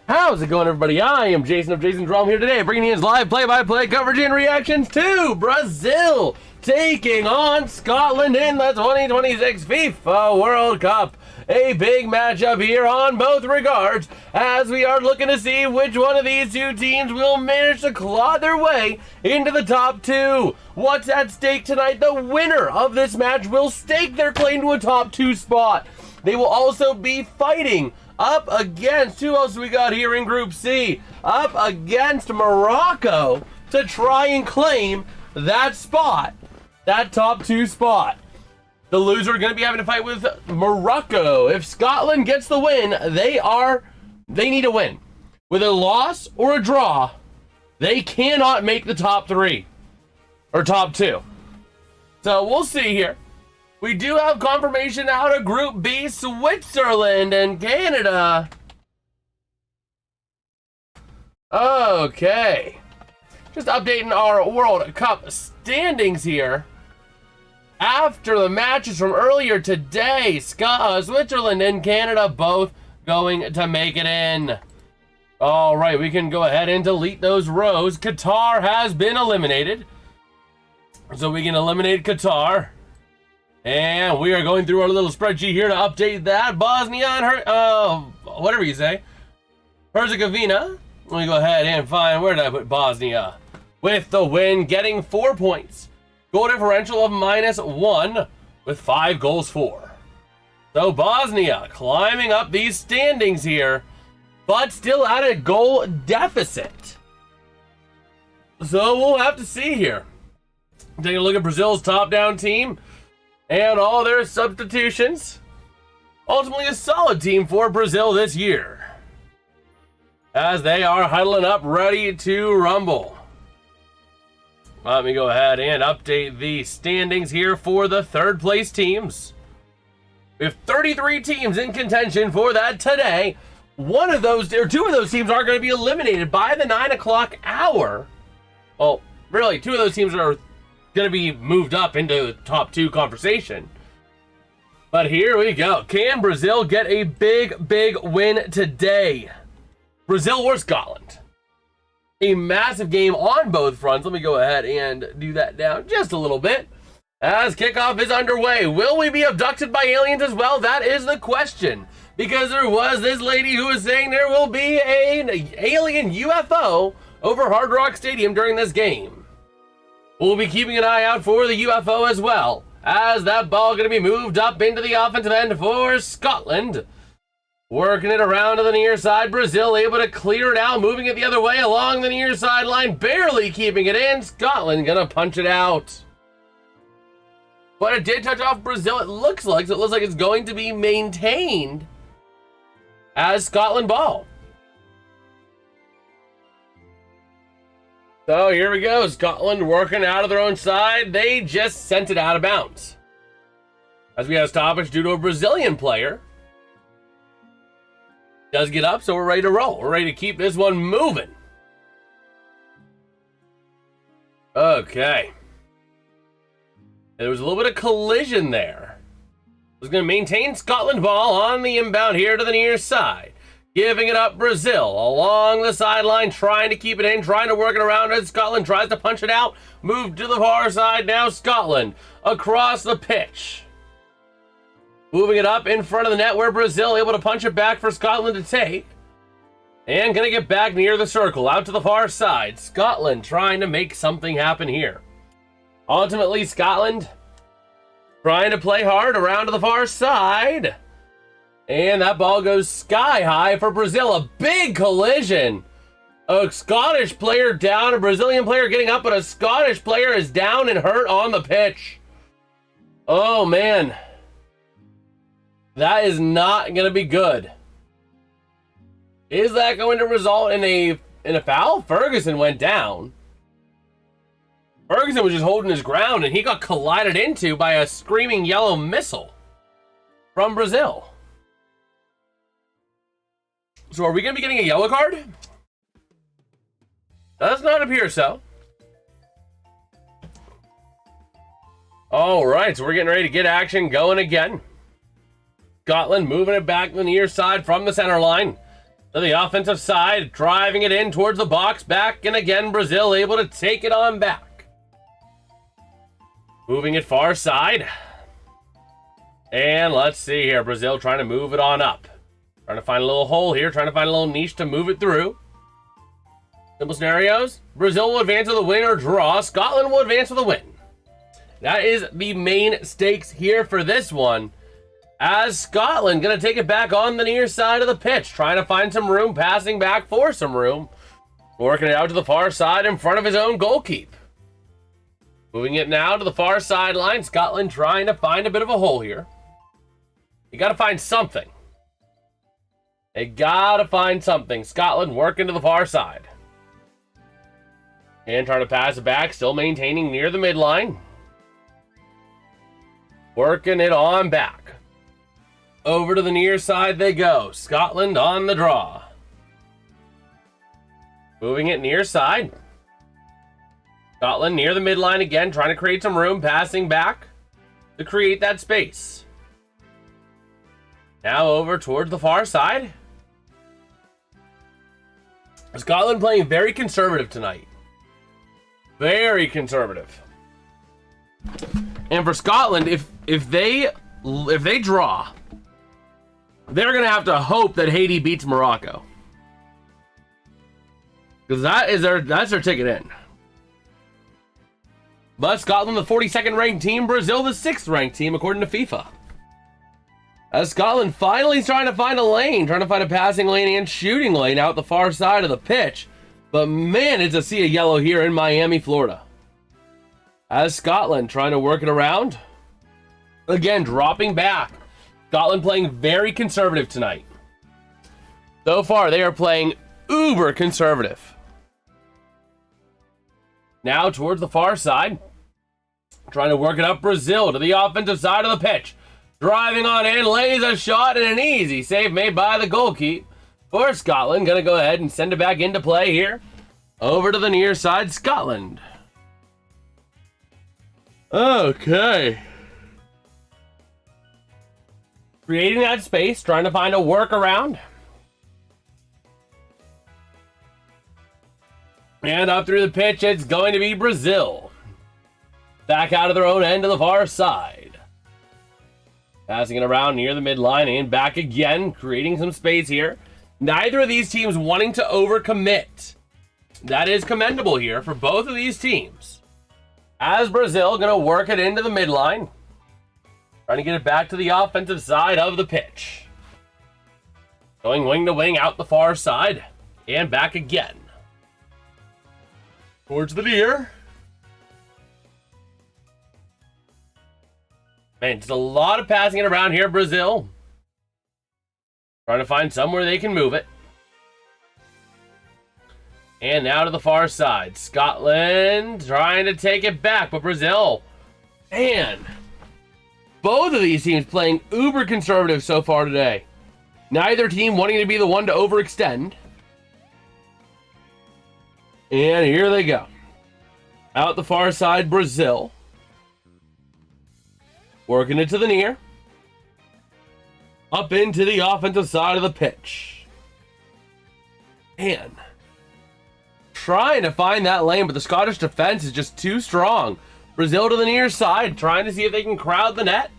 How's it going, everybody? I am Jason of JasonsRealm here today, bringing you live play-by-play coverage and reactions to Brazil taking on Scotland in the 2026 FIFA World Cup. A big matchup here on both regards, as we are looking to see which one of these two teams will manage to claw their way into the top two. What's at stake tonight? The winner of this match will stake their claim to a top two spot. They will also be fighting up against, who else we got here in Group C? Up against Morocco to try and claim that spot, that top two spot. The loser are going to be having to fight with Morocco. If Scotland gets the win, they need a win. With a loss or a draw, they cannot make the top three or top two. So we'll see here. We do have confirmation out of Group B, Switzerland and Canada. Okay. Just updating our World Cup standings here. After the matches from earlier today, Switzerland and Canada both going to make it in. All right, we can go ahead and delete those rows. Qatar has been eliminated, so we can eliminate Qatar. And we are going through our little spreadsheet here to update that. Bosnia and whatever you say, Herzegovina. Let me go ahead and find, where did I put Bosnia? With the win, getting 4 points. Goal differential of -1 with 5 goals for. So Bosnia climbing up these standings here, but still at a goal deficit. So we'll have to see here. Take a look at Brazil's top-down team and all their substitutions. Ultimately a solid team for Brazil this year, as they are huddling up ready to rumble. Let me go ahead and update the standings here for the third place teams. We have 33 teams in contention for that today. One of those, or two of those teams are going to be eliminated by the 9 o'clock hour. Well, really, two of those teams are going to be moved up into top two conversation. But here we go. Can Brazil get a big win today? Brazil or Scotland? A massive game on both fronts. Let me go ahead and do that down just a little bit as kickoff is underway. Will we be abducted by aliens as well? That is the question, because there was this lady who was saying there will be an alien UFO over Hard Rock Stadium during this game. We'll be keeping an eye out for the UFO as well, as that ball going to be moved up into the offensive end for Scotland. Working it around to the near side. Brazil able to clear it out, moving it the other way along the near sideline, barely keeping it in. Scotland going to punch it out. But it did touch off Brazil, it looks like. So it looks like it's going to be maintained as Scotland ball. So here we go. Scotland working out of their own side. They just sent it out of bounds, as we have a stoppage due to a Brazilian player. Does get up, so we're ready to roll. We're ready to keep this one moving. Okay. There was a little bit of collision there. Was going to maintain Scotland ball on the inbound here to the near side. Giving it up, Brazil along the sideline, trying to keep it in, trying to work it around as Scotland tries to punch it out. Move to the far side now, Scotland across the pitch. Moving it up in front of the net where Brazil able to punch it back for Scotland to take. And going to get back near the circle, out to the far side. Scotland trying to make something happen here. Ultimately, Scotland trying to play hard around to the far side. And that ball goes sky high for Brazil. A big collision. A Scottish player down, a Brazilian player getting up, but a Scottish player is down and hurt on the pitch. Oh, man. That is not going to be good. Is that going to result in a foul? Ferguson went down. Ferguson was just holding his ground, and he got collided into by a screaming yellow missile from Brazil. So are we going to be getting a yellow card? Does not appear so. All right, so we're getting ready to get action going again. Scotland moving it back to the near side from the center line. To the offensive side, driving it in towards the box, back, and again, Brazil able to take it on back. Moving it far side. And let's see here, Brazil trying to move it on up. Trying to find a little hole here, trying to find a little niche to move it through. Simple scenarios. Brazil will advance with a win or draw. Scotland will advance with a win. That is the main stakes here for this one. As Scotland going to take it back on the near side of the pitch. Trying to find some room, passing back for some room. Working it out to the far side in front of his own goalkeep. Moving it now to the far sideline. Scotland trying to find a bit of a hole here. You got to find something. They got to find something. Scotland working to the far side. And trying to pass it back, still maintaining near the midline. Working it on back. Over to the near side they go. Scotland on the draw. Moving it near side. Scotland near the midline again, trying to create some room, passing back to create that space. Now over towards the far side. Scotland playing very conservative tonight. Very conservative. And for Scotland, if they draw, they're going to have to hope that Haiti beats Morocco. Because that's their ticket in. But Scotland, the 42nd ranked team, Brazil, the 6th ranked team, according to FIFA. As Scotland finally is trying to find a lane, trying to find a passing lane and shooting lane out the far side of the pitch. But man, it's a sea of yellow here in Miami, Florida. As Scotland trying to work it around. Again, dropping back. Scotland playing very conservative tonight. So far, they are playing uber conservative. Now towards the far side. Trying to work it up Brazil to the offensive side of the pitch. Driving on in, lays a shot, and an easy save made by the goalkeeper for Scotland. Gonna go ahead and send it back into play here. Over to the near side, Scotland. Okay. Creating that space, trying to find a workaround. And up through the pitch, it's going to be Brazil. Back out of their own end to the far side. Passing it around near the midline and back again, creating some space here. Neither of these teams wanting to overcommit. That is commendable here for both of these teams. As Brazil going to work it into the midline. Trying to get it back to the offensive side of the pitch. Going wing to wing out the far side. And back again. Towards the near. Man, just a lot of passing it around here, Brazil. Trying to find somewhere they can move it. And now to the far side. Scotland trying to take it back, but Brazil. Man, both of these teams playing uber conservative so far today. Neither team wanting to be the one to overextend. And here they go. Out the far side, Brazil. Working it to the near. Up into the offensive side of the pitch. And trying to find that lane, but the Scottish defense is just too strong. Brazil to the near side, trying to see if they can crowd the net.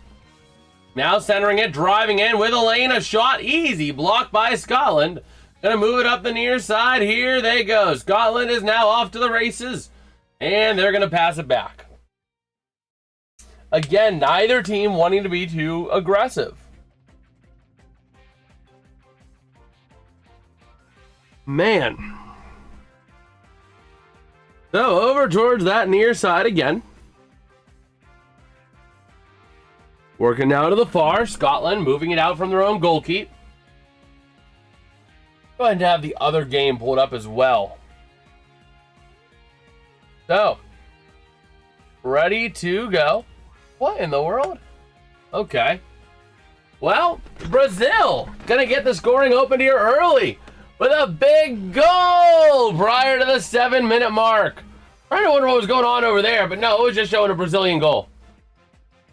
Now centering it, driving in with a lane, a shot, easy, blocked by Scotland. Gonna move it up the near side, here they go. Scotland is now off to the races, and they're gonna pass it back. Again, neither team wanting to be too aggressive. Man. So over towards that near side again. Working now to the far. Scotland moving it out from their own goalkeeper. Go ahead and have the other game pulled up as well. So, ready to go. What in the world? Okay. Well, Brazil gonna get the scoring opened here early with a big goal prior to the 7-minute mark. I don't wonder what was going on over there, but no, it was just showing a Brazilian goal.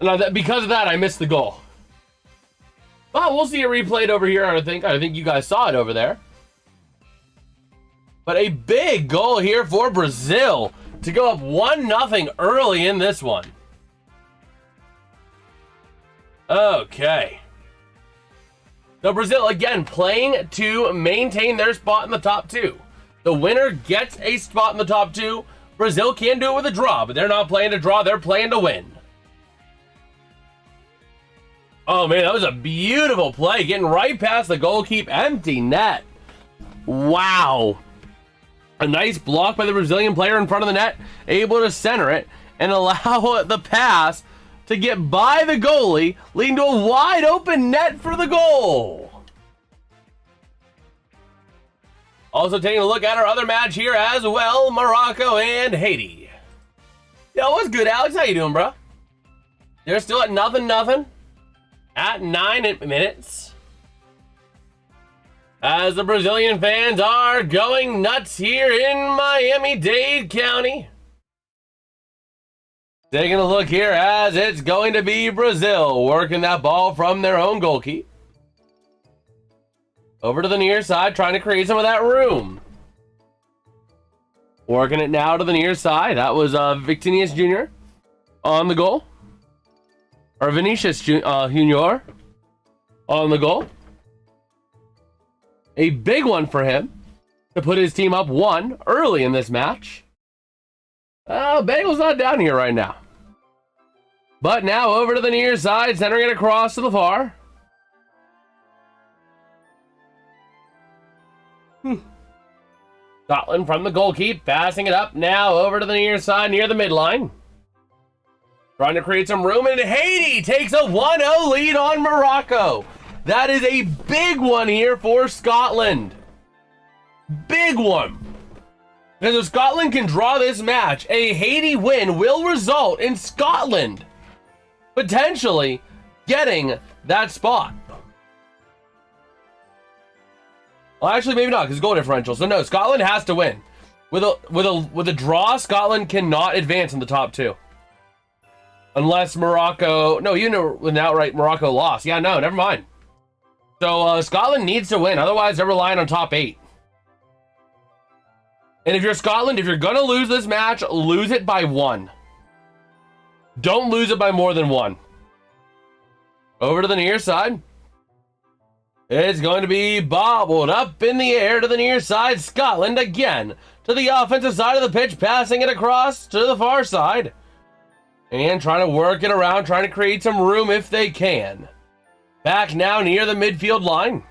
And because of that, I missed the goal. Well, we'll see it replayed over here. I think you guys saw it over there. But a big goal here for Brazil to go up 1-0 early in this one. Okay. So Brazil, again, playing to maintain their spot in the top 2. The winner gets a spot in the top 2. Brazil can do it with a draw, but they're not playing to draw. They're playing to win. Oh, man, that was a beautiful play. Getting right past the goalkeeper. Empty net. Wow. A nice block by the Brazilian player in front of the net. Able to center it and allow the pass to get by the goalie, leading to a wide open net for the goal. Also taking a look at our other match here as well, Morocco and Haiti. Yo, what's good, Alex? How you doing, bro? They're still at nothing at 9 minutes. As the Brazilian fans are going nuts here in Miami-Dade County. Taking a look here as it's going to be Brazil working that ball from their own goalkeeper. Over to the near side, trying to create some of that room. Working it now to the near side. That was Victinius Jr. on the goal. Or Vinicius Jr. on the goal. A big one for him to put his team up 1 early in this match. Bagel's not down here right now. But now over to the near side, centering it across to the far. Scotland from the goalkeeper, passing it up now over to the near side near the midline. Trying to create some room, and Haiti takes a 1-0 lead on Morocco. That is a big one here for Scotland. Big one. Because if Scotland can draw this match, a Haiti win will result in Scotland potentially getting that spot. Well, actually, maybe not, because goal differential. So no, Scotland has to win. With a draw, Scotland cannot advance in the top 2. Unless Morocco... No, you know, with an outright Morocco loss. Yeah, no, never mind. So Scotland needs to win. Otherwise, they're relying on top 8. And if you're Scotland, if you're going to lose this match, lose it by 1. Don't lose it by more than 1. Over to the near side. It's going to be bobbled up in the air to the near side. Scotland again to the offensive side of the pitch, passing it across to the far side. And trying to work it around, trying to create some room if they can. Back now near the midfield line.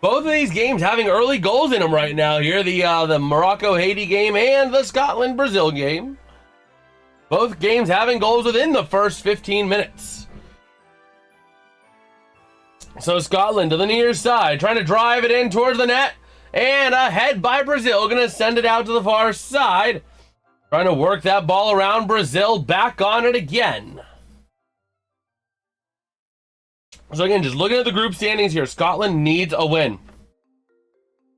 Both of these games having early goals in them right now here. The Morocco-Haiti game and the Scotland-Brazil game. Both games having goals within the first 15 minutes. So Scotland to the near side, trying to drive it in towards the net. And a head by Brazil, going to send it out to the far side. Trying to work that ball around. Brazil back on it again. So again, just looking at the group standings here, Scotland needs a win.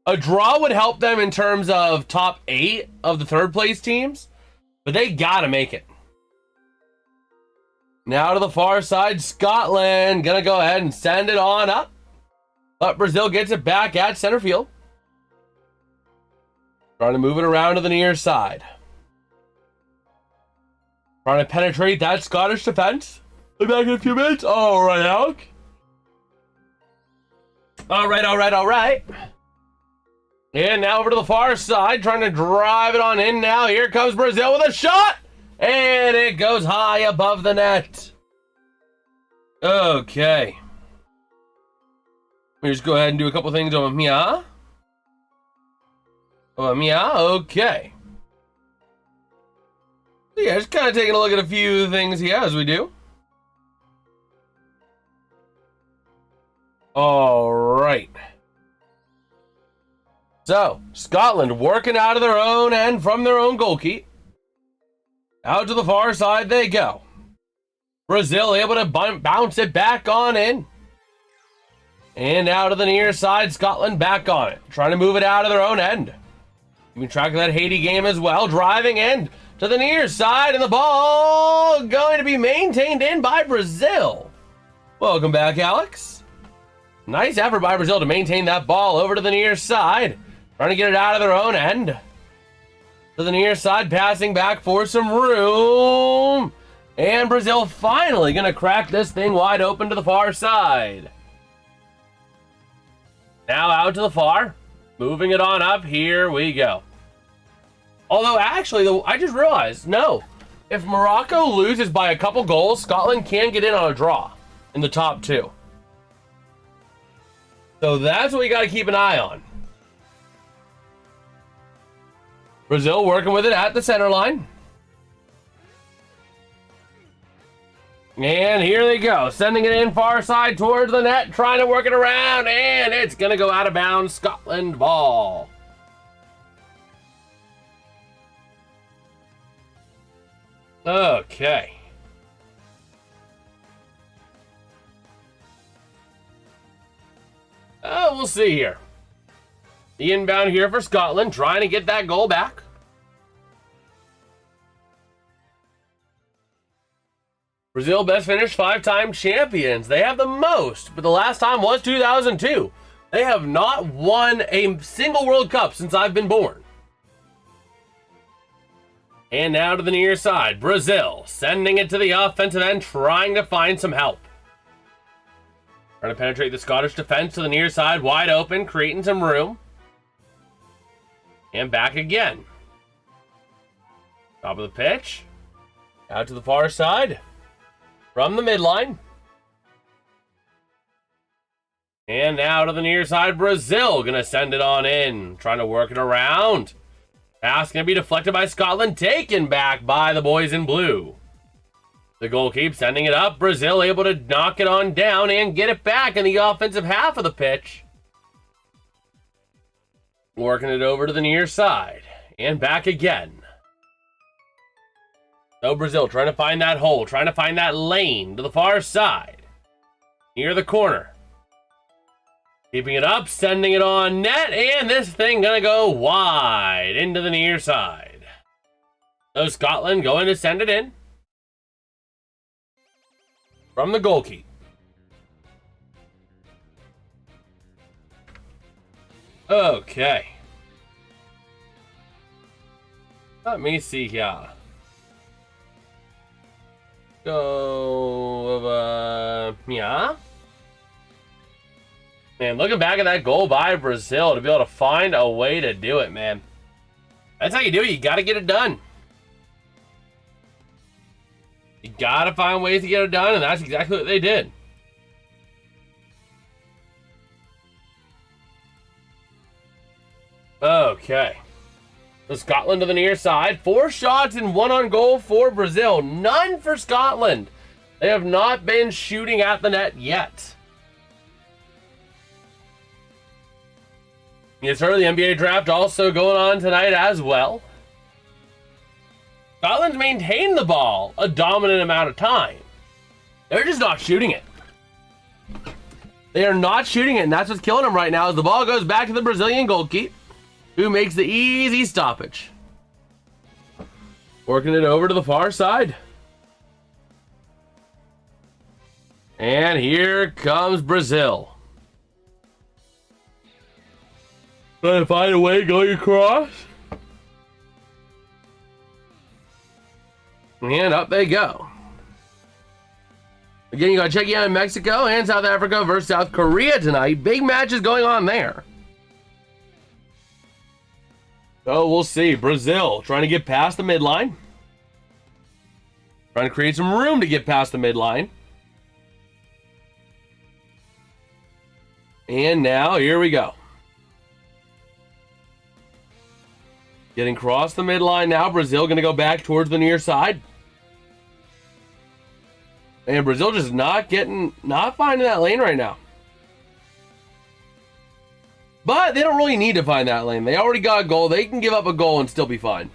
A draw would help them in terms of top 8 of the third place teams, but they gotta make it. Now to the far side, Scotland gonna go ahead and send it on up. But Brazil gets it back at center field. Trying to move it around to the near side. Trying to penetrate that Scottish defense. Be back in a few minutes. All right, Alec. All right. And now over to the far side, trying to drive it on in now. Here comes Brazil with a shot. And it goes high above the net. Okay. Let me just go ahead and do a couple things over Mia. Okay. So yeah, just kind of taking a look at a few things here as we do. All right. So, Scotland working out of their own end from their own goalkeeper. Out to the far side they go. Brazil able to bounce it back on in. And out to the near side, Scotland back on it. Trying to move it out of their own end. Keeping track of that Haiti game as well. Driving in to the near side, and the ball going to be maintained in by Brazil. Welcome back, Alex. Nice effort by Brazil to maintain that ball over to the near side. Trying to get it out of their own end. To the near side, passing back for some room. And Brazil finally going to crack this thing wide open to the far side. Now out to the far. Moving it on up. Here we go. Although, actually, I just realized, no. If Morocco loses by a couple goals, Scotland can get in on a draw in the top two. So that's what we got to keep an eye on. Brazil working with it at the center line. And here they go, sending it in far side towards the net, trying to work it around, and it's going to go out of bounds. Scotland ball. Okay. We'll see here. The inbound here for Scotland, trying to get that goal back. Brazil best finish 5-time champions. They have the most, but the last time was 2002. They have not won a single World Cup since I've been born. And now to the near side, Brazil sending it to the offensive end, trying to find some help. Trying to penetrate the Scottish defense to the near side, wide open, creating some room. And back again. Top of the pitch. Out to the far side. From the midline. And now to the near side, Brazil going to send it on in. Trying to work it around. Pass going to be deflected by Scotland. Taken back by the boys in blue. The goalkeeper sending it up. Brazil able to knock it on down and get it back in the offensive half of the pitch. Working it over to the near side. And back again. So Brazil trying to find that hole. Trying to find that lane to the far side. Near the corner. Keeping it up. Sending it on net. And this thing going to go wide into the near side. So Scotland going to send it in. From the goalkeeper. Okay. Let me see here. Yeah. Man, looking back at that goal by Brazil to be able to find a way to do it, man. That's how you do it. You got to get it done. You got to find ways to get it done, and that's exactly what they did. Okay. So Scotland to the near side. 4 shots and 1 on goal for Brazil. None for Scotland. They have not been shooting at the net yet. Yes, sir. The NBA draft also going on tonight as well. Scotland's maintained the ball a dominant amount of time. They're just not shooting it. They are not shooting it, and that's what's killing them right now as the ball goes back to the Brazilian goalkeeper, who makes the easy stoppage. Working it over to the far side. And here comes Brazil. Trying to find a way going across. And up they go. Again, you got to check out Mexico and South Africa versus South Korea tonight. Big matches going on there. So we'll see. Brazil trying to get past the midline. Trying to create some room to get past the midline. And now, here we go. Getting across the midline now. Brazil going to go back towards the near side. And Brazil just not finding that lane right now. But they don't really need to find that lane. They already got a goal. They can give up a goal and still be fine.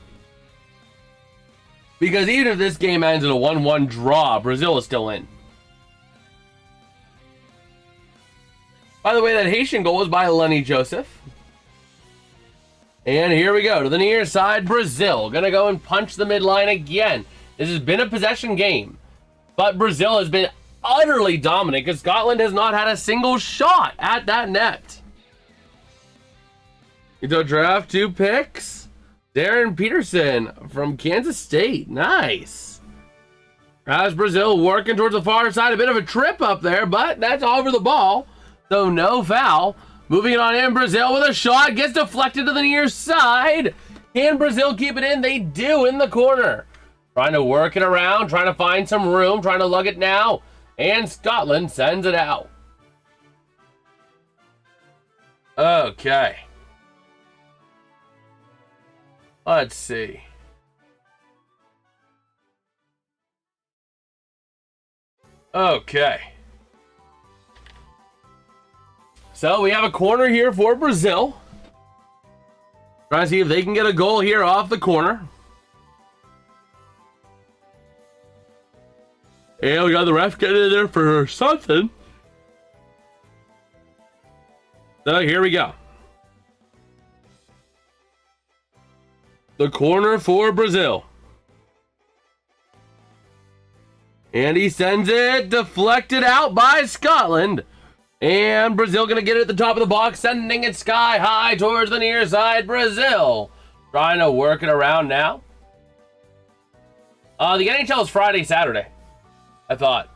Because even if this game ends in a 1-1 draw, Brazil is still in. By the way, that Haitian goal was by Lenny Joseph. And here we go to the near side. Brazil going to go and punch the midline again. This has been a possession game. But Brazil has been utterly dominant because Scotland has not had a single shot at that net. Into draft 2 picks. Darren Peterson from Kansas State. Nice. As Brazil working towards the far side. A bit of a trip up there, but that's over the ball. So no foul. Moving it on in. Brazil with a shot. Gets deflected to the near side. Can Brazil keep it in? They do in the corner. Trying to work it around. Trying to find some room. Trying to lug it now. And Scotland sends it out. Okay. Let's see. Okay. So we have a corner here for Brazil. Trying to see if they can get a goal here off the corner. And we got the ref getting in there for something. So here we go. The corner for Brazil. And he sends it deflected out by Scotland. And Brazil going to get it at the top of the box, sending it sky high towards the near side. Brazil trying to work it around now. The NHL is Friday, Saturday, I thought.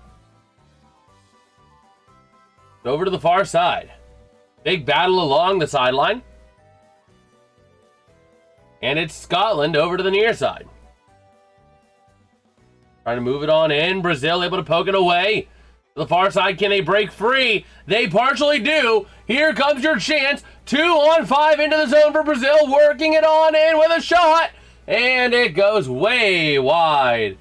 Over to the far side. Big battle along the sideline. And it's Scotland over to the near side. Trying to move it on in. Brazil able to poke it away. To the far side, can they break free? They partially do. Here comes your chance. 2-on-5 into the zone for Brazil. Working it on in with a shot. And it goes way wide.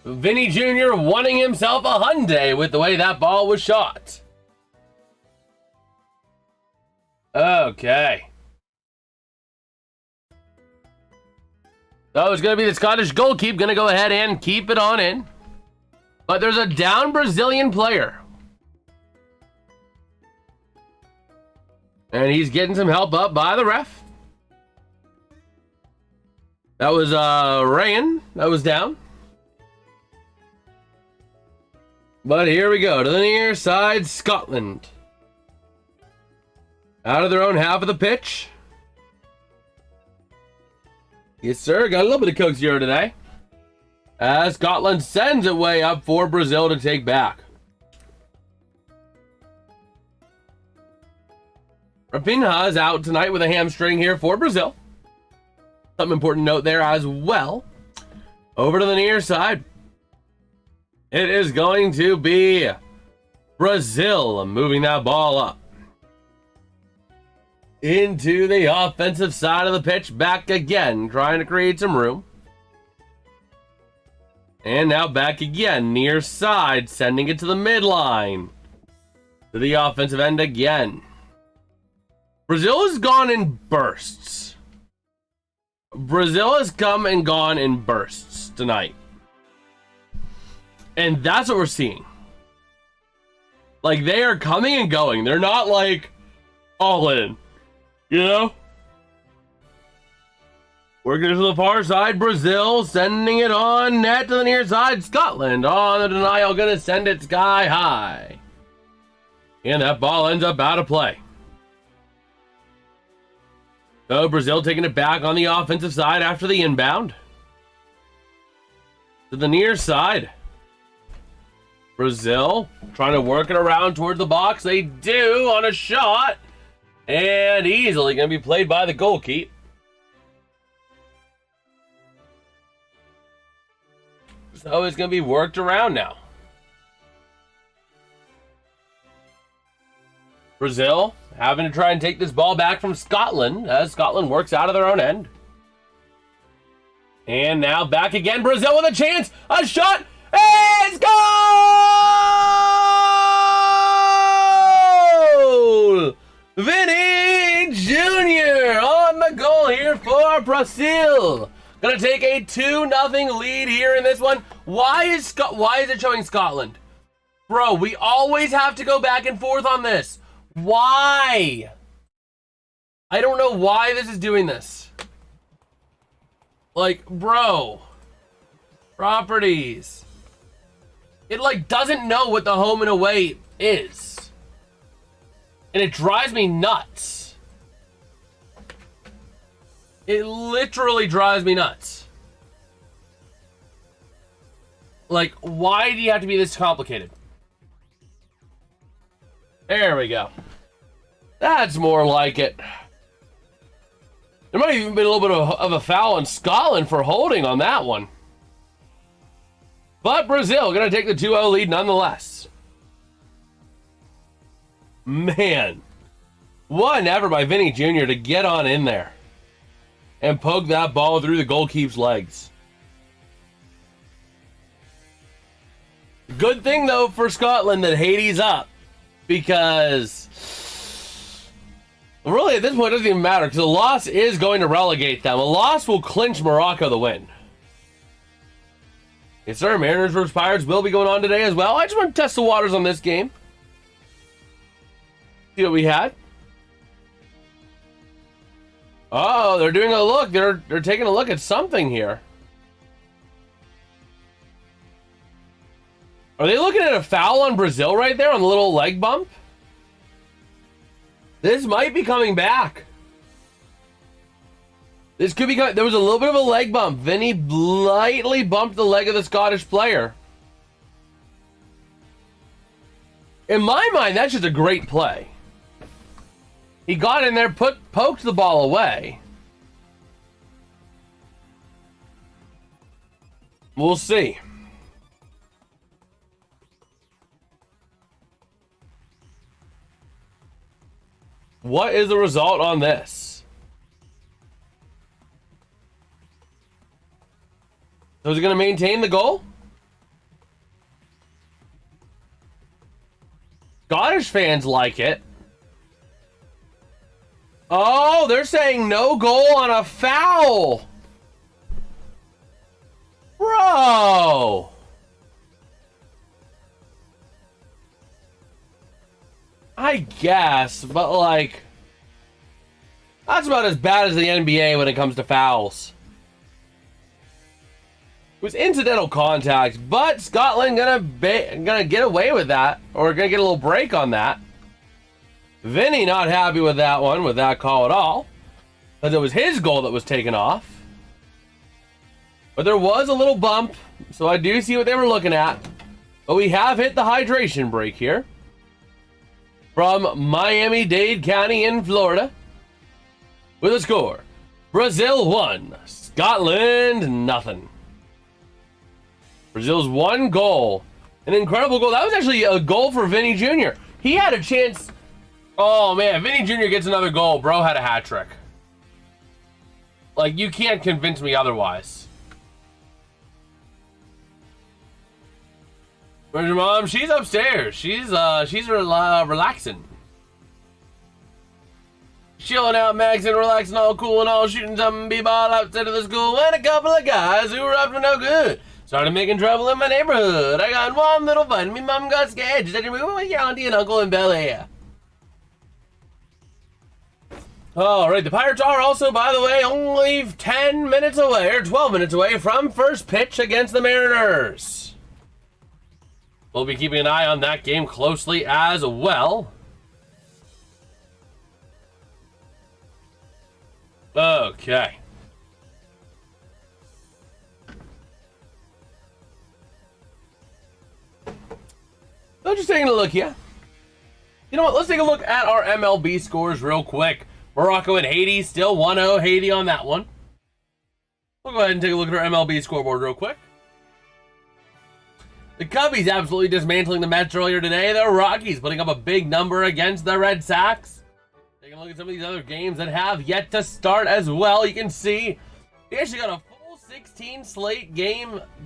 Vinny Jr. wanting himself a Hyundai with the way that ball was shot. Okay. So it's going to be the Scottish goalkeeper going to go ahead and keep it on in. But there's a down Brazilian player. And he's getting some help up by the ref. That was Ryan. That was down. But here we go to the near side, Scotland. Out of their own half of the pitch. Yes, sir. Got a little bit of Coke Zero today. As Scotland sends it way up for Brazil to take back. Rapinha is out tonight with a hamstring here for Brazil. Some important note there as well. Over to the near side. It is going to be Brazil moving that ball up. Into the offensive side of the pitch. Back again. Trying to create some room. And now back again. Near side. Sending it to the midline. To the offensive end again. Brazil has gone in bursts. Brazil has come and gone in bursts tonight. And that's what we're seeing. Like, they are coming and going. They're not like all in. You know? Working to the far side. Brazil sending it on net to the near side. Scotland on the denial. Going to send it sky high. And that ball ends up out of play. So Brazil taking it back on the offensive side after the inbound. To the near side. Brazil trying to work it around towards the box. They do on a shot. And easily going to be played by the goalkeeper. So it's going to be worked around now. Brazil having to try and take this ball back from Scotland as Scotland works out of their own end. And now back again. Brazil with a chance. A shot. It's goal! Vinny Jr. on the goal here for Brazil. Gonna take a 2-0 lead here in this one. Why is it showing Scotland? Bro, we always have to go back and forth on this. Why? I don't know why this is doing this. Like, bro. Properties. It, like, doesn't know what the home and away is. And it drives me nuts. It literally drives me nuts. Like, why do you have to be this complicated? There we go. That's more like it. There might have even been a little bit of a foul on Scotland for holding on that one. But Brazil going to take the 2-0 lead nonetheless. Man. What an effort by Vinny Jr. to get on in there and poke that ball through the goalkeeper's legs. Good thing, though, for Scotland that Haiti's up. Because really, at this point, it doesn't even matter. Because a loss is going to relegate them. A loss will clinch Morocco the win. Yes, sir. Mariners vs. Pirates will be going on today as well. I just want to test the waters on this game. See what we had. Oh, they're doing a look. They're taking a look at something here. Are they looking at a foul on Brazil right there on the little leg bump? This might be coming back. This could be. There was a little bit of a leg bump. Vinny lightly bumped the leg of the Scottish player. In my mind, that's just a great play. He got in there, poked the ball away. We'll see. What is the result on this? So is it going to maintain the goal? Scottish fans like it. Oh, they're saying no goal on a foul. Bro. I guess, but like, that's about as bad as the NBA when it comes to fouls. It was incidental contact, but Scotland gonna get away with that, or gonna get a little break on that. Vinny not happy with that one, with that call at all, because it was his goal that was taken off. But there was a little bump, so I do see what they were looking at. But we have hit the hydration break here. From Miami-Dade County in Florida. With a score. Brazil 1, Scotland nothing. Brazil's one goal. An incredible goal. That was actually a goal for Vinny Jr. He had a chance. Oh man, Vinny Jr. gets another goal. Bro had a hat trick. Like, you can't convince me otherwise. Where's your mom? She's upstairs. She's relaxing. Chilling out, maxing, relaxing, all cool and all, shooting some b-ball outside of the school, and a couple of guys who were up to no good started making trouble in my neighborhood. I got in one little fight. Me mom got scared. She said, "You're moving with your auntie and uncle in Bel Air." All right, the Pirates are also, by the way, only 10 minutes away, or 12 minutes away from first pitch against the Mariners. We'll be keeping an eye on that game closely as well. Okay. So just taking a look here. You know what? Let's take a look at our MLB scores real quick. Morocco and Haiti, still 1-0 Haiti on that one. We'll go ahead and take a look at our MLB scoreboard real quick. The Cubbies absolutely dismantling the Mets earlier today. The Rockies putting up a big number against the Red Sox. Taking a look at some of these other games that have yet to start as well. You can see we actually got a full 16 slate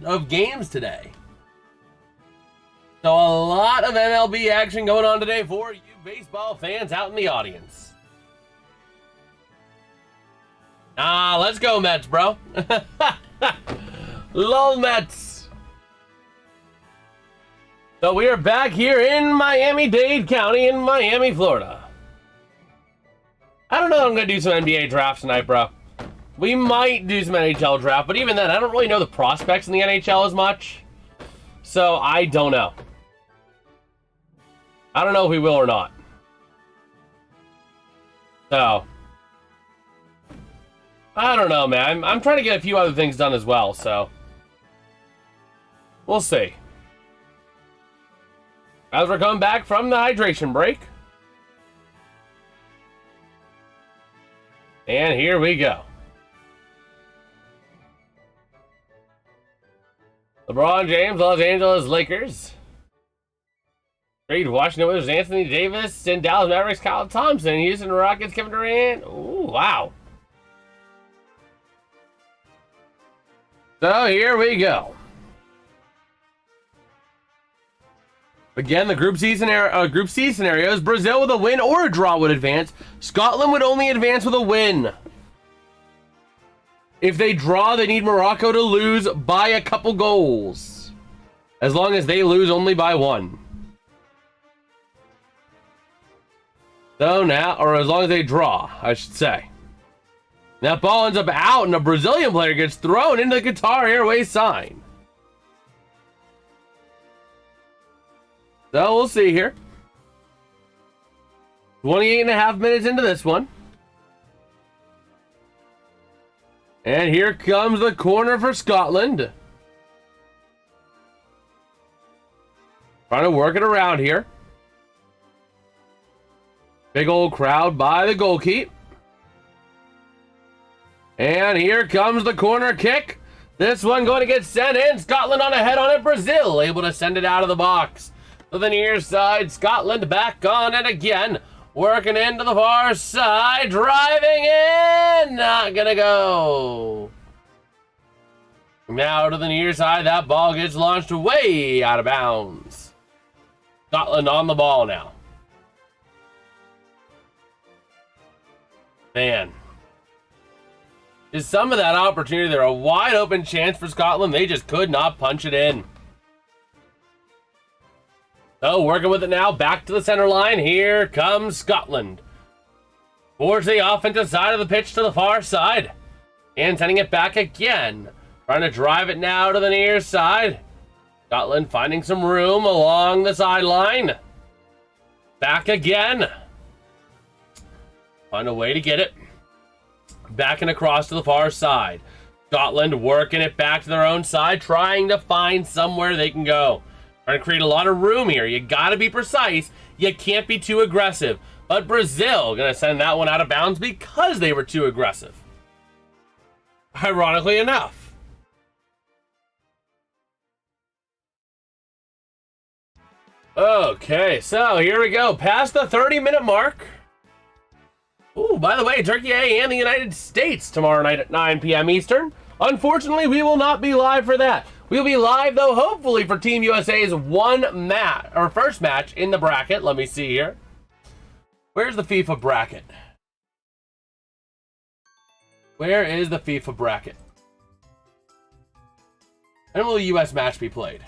of games today. So a lot of MLB action going on today for you baseball fans out in the audience. Let's go Mets, bro. Lol Mets. So we are back here in Miami-Dade County in Miami, Florida. I don't know if I'm going to do some NBA drafts tonight, bro. We might do some NHL draft, but even then, I don't really know the prospects in the NHL as much. So I don't know. I don't know if we will or not. So I don't know, man. I'm trying to get a few other things done as well, so we'll see. As we're coming back from the hydration break. And here we go. LeBron James, Los Angeles Lakers. Trade Washington Wizards, Anthony Davis, and Dallas Mavericks, Kyle Thompson. Houston Rockets, Kevin Durant. Ooh, wow. So here we go. Again, the Group C scenarios. Brazil with a win or a draw would advance. Scotland would only advance with a win. If they draw, they need Morocco to lose by a couple goals. As long as they lose only by one. So now, or as long as they draw, I should say. That ball ends up out, and a Brazilian player gets thrown into the Qatar Airways sign. So we'll see here. 28.5 minutes into this one. And here comes the corner for Scotland. Trying to work it around here. Big old crowd by the goalkeeper. And here comes the corner kick. This one going to get sent in. Scotland on ahead on it. Brazil able to send it out of the box. To the near side. Scotland back on it again. Working into the far side. Driving in. Not going to go. Now to the near side. That ball gets launched way out of bounds. Scotland on the ball now. Man. Is some of that opportunity there a wide open chance for Scotland? They just could not punch it in. So working with it now, back to the center line. Here comes Scotland. Towards the offensive side of the pitch to the far side. And sending it back again. Trying to drive it now to the near side. Scotland finding some room along the sideline. Back again. Find a way to get it. Back and across to the far side. Scotland working it back to their own side, trying to find somewhere they can go. Trying to create a lot of room here. You got to be precise. You can't be too aggressive. But Brazil going to send that one out of bounds because they were too aggressive. Ironically enough. Okay, so here we go. Past the 30-minute mark. Ooh, by the way, Turkey and the United States tomorrow night at 9 p.m. Eastern. Unfortunately, we will not be live for that. We'll be live, though, hopefully, for Team USA's first match in the bracket. Let me see here. Where's the FIFA bracket? Where is the FIFA bracket? When will the US match be played?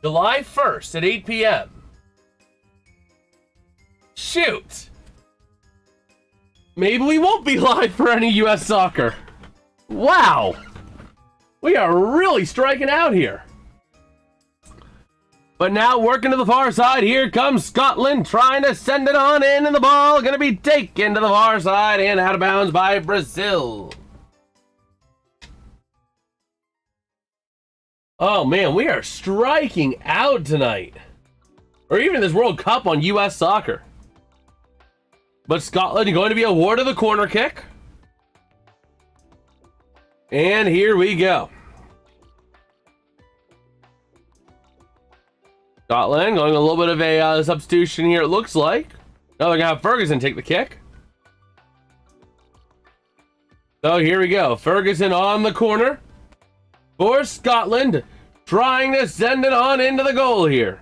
July 1st at 8 p.m. Shoot! Maybe we won't be live for any US soccer. Wow! We are really striking out here. But now working to the far side, here comes Scotland trying to send it on in, and the ball going to be taken to the far side and out of bounds by Brazil. Oh man, we are striking out tonight. Or even this World Cup on US soccer. But Scotland going to be awarded the corner kick. And here we go. Scotland going a little bit of a substitution here, it looks like. Now they're going to have Ferguson take the kick. So here we go. Ferguson on the corner for Scotland. Trying to send it on into the goal here.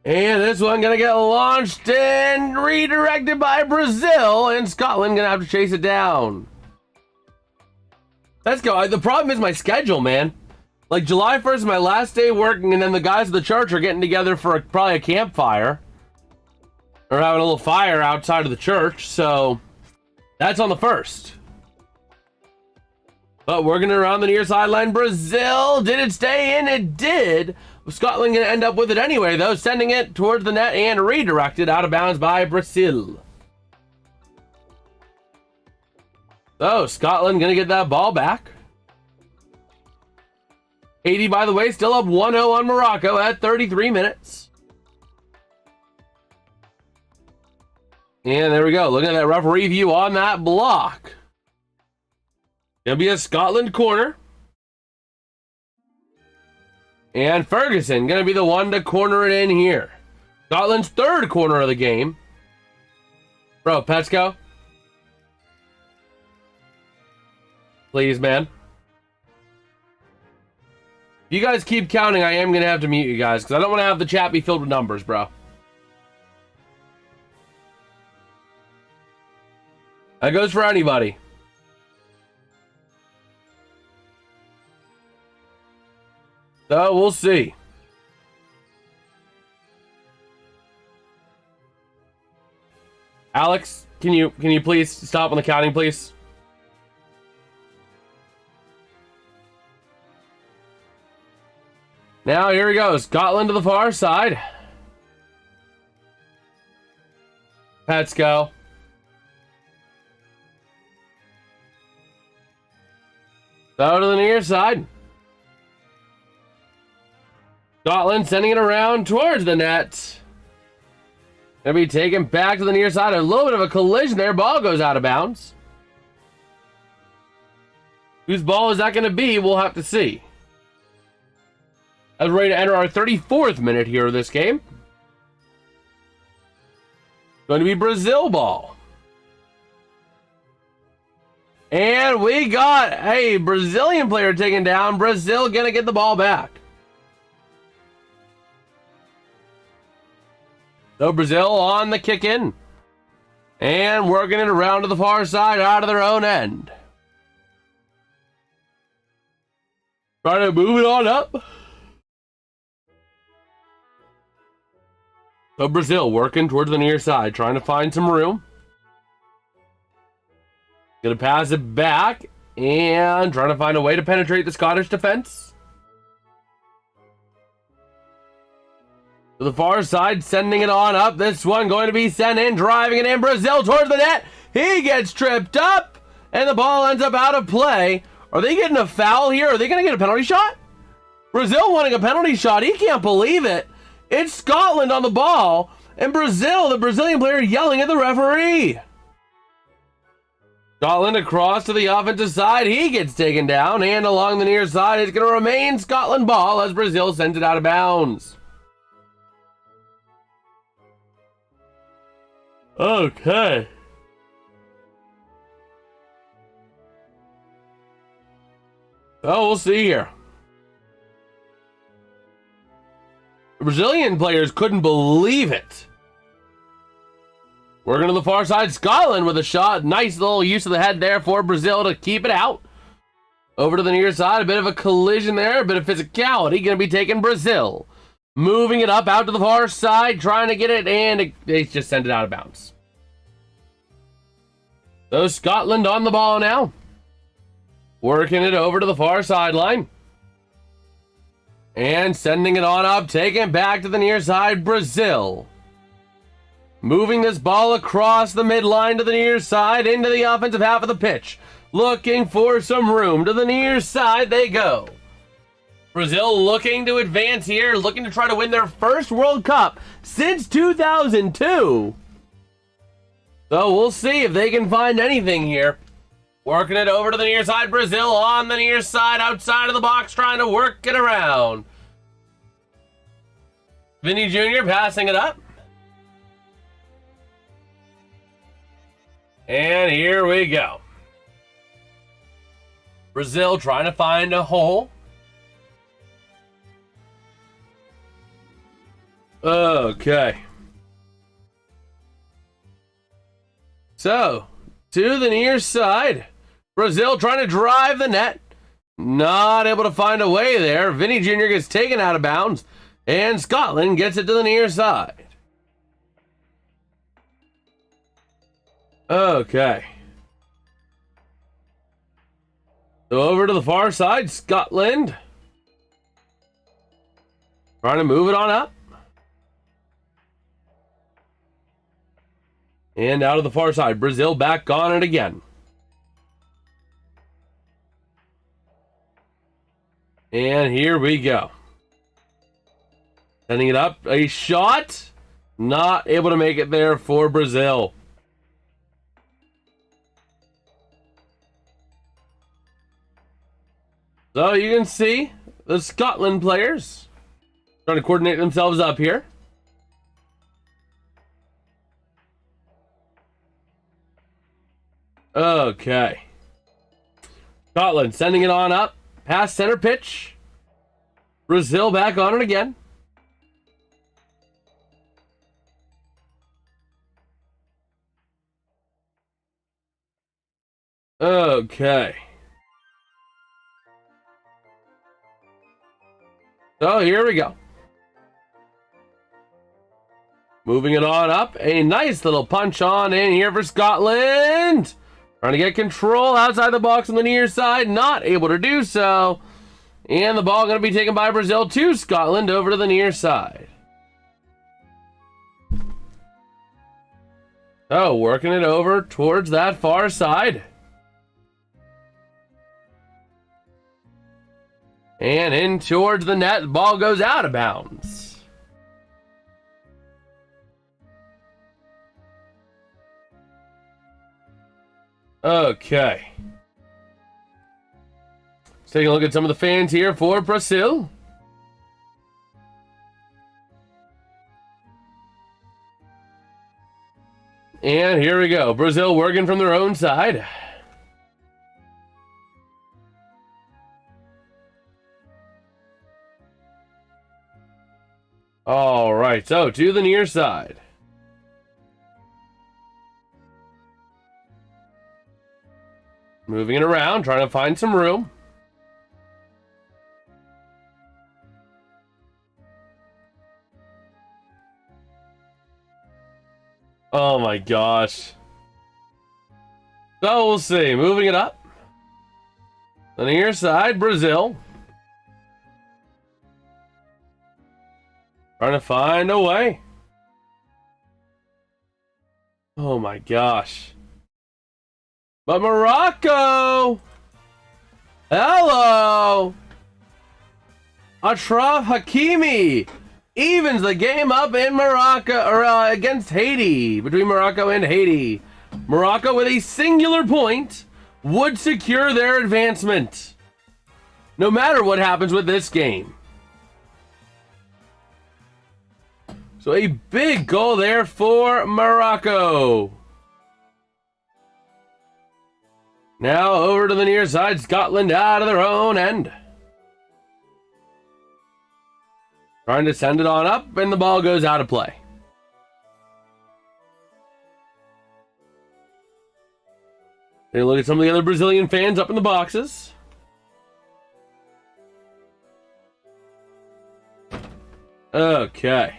And this one going to get launched and redirected by Brazil. And Scotland going to have to chase it down. Let's go. The problem is my schedule, man. Like, July 1st is my last day working, and then the guys at the church are getting together for probably a campfire. Or having a little fire outside of the church, so that's on the 1st. But working around the near sideline, Brazil, did it stay in? It did. Scotland going to end up with it anyway, though, sending it towards the net and redirected out of bounds by Brazil. So, Scotland going to get that ball back. Haiti, by the way, still up 1-0 on Morocco at 33 minutes. And there we go. Look at that referee view on that block. It'll be a Scotland corner. And Ferguson going to be the one to corner it in here. Scotland's third corner of the game. Bro, Petsko. Please, man. If you guys keep counting, I am going to have to mute you guys because I don't want to have the chat be filled with numbers, bro. That goes for anybody. So we'll see. Alex, can you please stop on the counting, please? Now here we go. Scotland to the far side. Let's go. So to the near side. Scotland sending it around towards the net. Gonna be taken back to the near side. A little bit of a collision there. Ball goes out of bounds. Whose ball is that going to be? We'll have to see. As we're ready to enter our 34th minute here of this game. Going to be Brazil ball. And we got a Brazilian player taken down. Brazil going to get the ball back. So Brazil on the kick in. And working it around to the far side out of their own end. Trying to move it on up. So Brazil working towards the near side, trying to find some room. Gonna pass it back and trying to find a way to penetrate the Scottish defense. To the far side, sending it on up. This one going to be sent in, driving it in. Brazil towards the net. He gets tripped up, and the ball ends up out of play. Are they getting a foul here? Are they going to get a penalty shot? Brazil wanting a penalty shot. He can't believe it. It's Scotland on the ball, and Brazil, the Brazilian player, yelling at the referee. Scotland across to the offensive side. He gets taken down, and along the near side, it's going to remain Scotland ball as Brazil sends it out of bounds. Okay. Oh, we'll see here. The Brazilian players couldn't believe it. Working to the far side, Scotland with a shot. Nice little use of the head there for Brazil to keep it out. Over to the near side, a bit of a collision there, a bit of physicality. Going to be taking Brazil. Moving it up out to the far side, trying to get it, and they just send it out of bounds. So Scotland on the ball now. Working it over to the far sideline. And sending it on up, taking it back to the near side, Brazil. Moving this ball across the midline to the near side, into the offensive half of the pitch. Looking for some room. To the near side they go. Brazil looking to advance here, looking to try to win their first World Cup since 2002. So we'll see if they can find anything here. Working it over to the near side. Brazil on the near side, outside of the box, trying to work it around. Vinny Jr. passing it up. And here we go. Brazil trying to find a hole. Okay. So, to the near side. Brazil trying to drive the net. Not able to find a way there. Vinny Jr. gets taken out of bounds. And Scotland gets it to the near side. Okay. So over to the far side, Scotland. Trying to move it on up. And out of the far side, Brazil back on it again. And here we go. Sending it up. A shot. Not able to make it there for Brazil. So you can see the Scotland players trying to coordinate themselves up here. Okay. Scotland sending it on up. Past center pitch. Brazil back on it again. Okay. So here we go. Moving it on up. A nice little punch on in here for Scotland. Trying to get control outside the box on the near side. Not able to do so. And the ball going to be taken by Brazil to Scotland over to the near side. Oh, working it over towards that far side. And in towards the net. The ball goes out of bounds. Okay. Let's take a look at some of the fans here for Brazil. And here we go. Brazil working from their own side. All right, so to the near side. Moving it around, trying to find some room. Oh my gosh. So we'll see. Moving it up. On the near side, Brazil. Trying to find a way. Oh my gosh. But Morocco! Hello! Ashraf Hakimi evens the game up in Morocco, or against Haiti, between Morocco and Haiti. Morocco with a singular point would secure their advancement, no matter what happens with this game. So a big goal there for Morocco. Now over to the near side, Scotland out of their own end. Trying to send it on up, and the ball goes out of play. Take a look at some of the other Brazilian fans up in the boxes. Okay.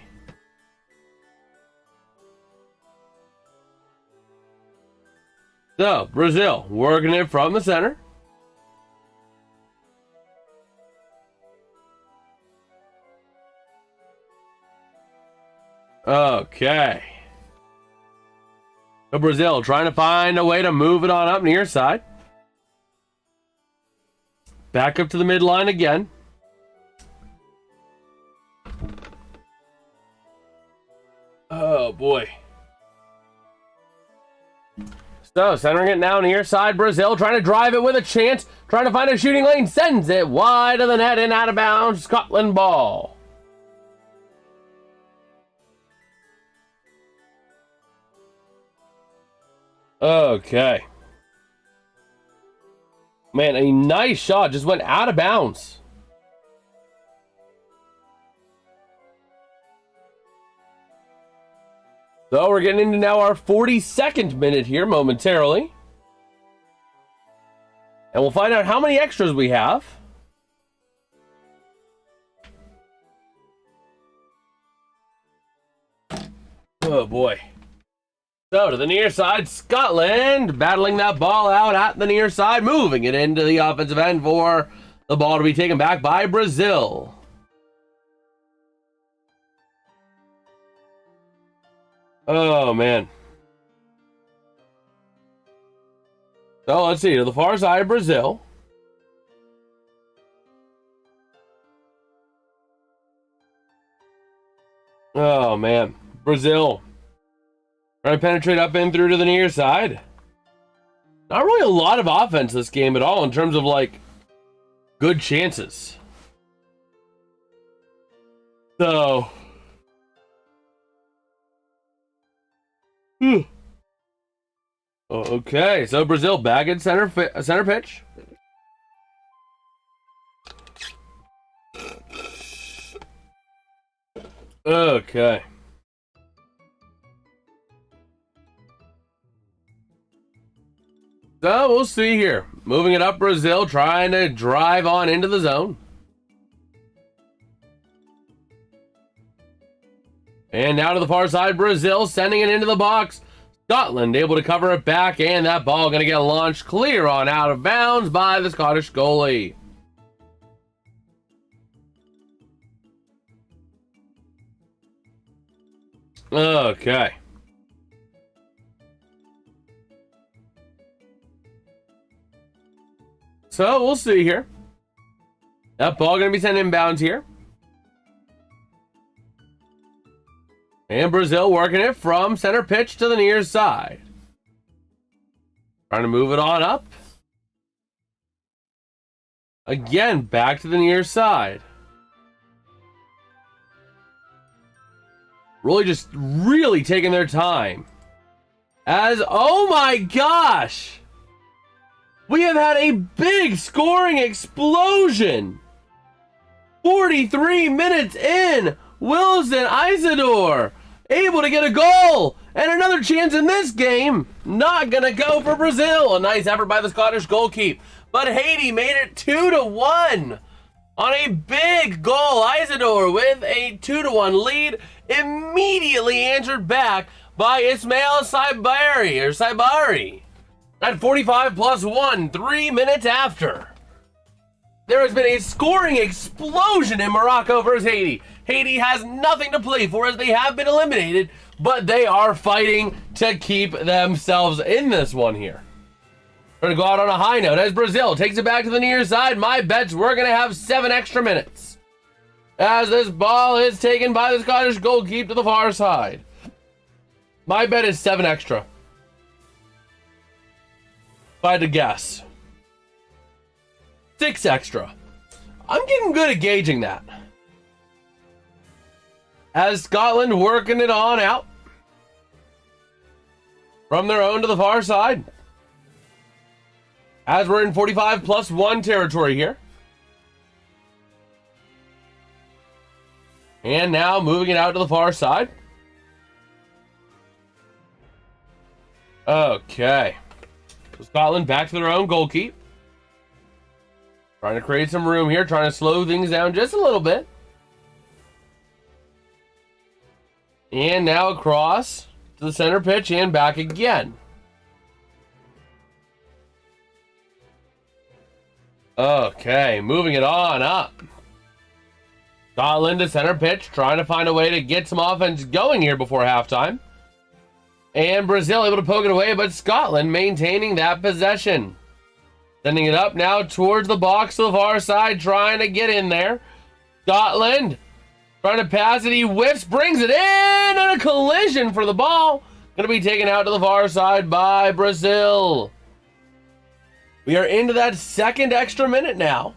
So, Brazil working it from the center. Okay. So Brazil trying to find a way to move it on up near side. Back up to the midline again. Oh boy. So centering it now near side, Brazil trying to drive it with a chance, trying to find a shooting lane, sends it wide of the net and out of bounds. Scotland ball. Okay. Man, a nice shot just went out of bounds. So we're getting into now our 42nd minute here momentarily. And we'll find out how many extras we have. Oh boy. So to the near side, Scotland battling that ball out at the near side, moving it into the offensive end for the ball to be taken back by Brazil. Oh man. So let's see, to the far side, Brazil. Oh, man. Brazil. Trying to penetrate up and through to the near side. Not really a lot of offense this game at all in terms of, like, good chances. So... Okay, so Brazil back at center pitch. Okay. So we'll see here. Moving it up, Brazil trying to drive on into the zone. And now to the far side, Brazil sending it into the box. Scotland able to cover it back, and that ball going to get launched clear on out of bounds by the Scottish goalie. Okay. So we'll see here. That ball going to be sent inbounds here. And Brazil working it from center pitch to the near side. Trying to move it on up. Again, back to the near side. Really taking their time. Oh my gosh! We have had a big scoring explosion. 43 minutes in, Wilson Isidore able to get a goal, and another chance in this game. Not gonna go for Brazil. A nice effort by the Scottish goalkeeper, but Haiti made it 2-1 on a big goal. Isidore with a 2-1 lead, immediately answered back by Ismail Saibari at 45+1, 3 minutes after. There has been a scoring explosion in Morocco versus Haiti. Haiti has nothing to play for as they have been eliminated, but they are fighting to keep themselves in this one here. We're going to go out on a high note as Brazil takes it back to the near side. My bets, we're going to have 7 extra minutes as this ball is taken by the Scottish goalkeeper to the far side. My bet is 7 extra. If I had to guess, 6 extra. I'm getting good at gauging that. As Scotland working it on out from their own to the far side. As we're in 45+1 territory here. And now moving it out to the far side. Okay. So Scotland back to their own goalkeeper. Trying to create some room here, trying to slow things down just a little bit. And now across to the center pitch and back again. Okay, moving it on up. Scotland to center pitch, trying to find a way to get some offense going here before halftime. And Brazil able to poke it away, but Scotland maintaining that possession. Sending it up now towards the box to the far side, trying to get in there. Scotland trying to pass it, he whiffs, brings it in, and a collision for the ball. Going to be taken out to the far side by Brazil. We are into that second extra minute now.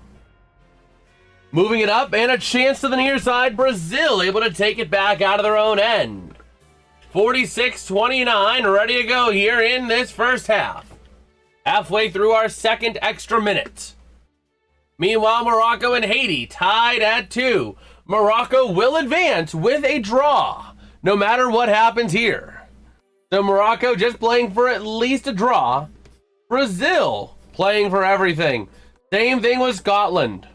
Moving it up, and a chance to the near side. Brazil able to take it back out of their own end. 46-29, ready to go here in this first half. Halfway through our second extra minute. Meanwhile, Morocco and Haiti tied at 2. Morocco will advance with a draw, no matter what happens here. So Morocco just playing for at least a draw. Brazil playing for everything. Same thing with Scotland.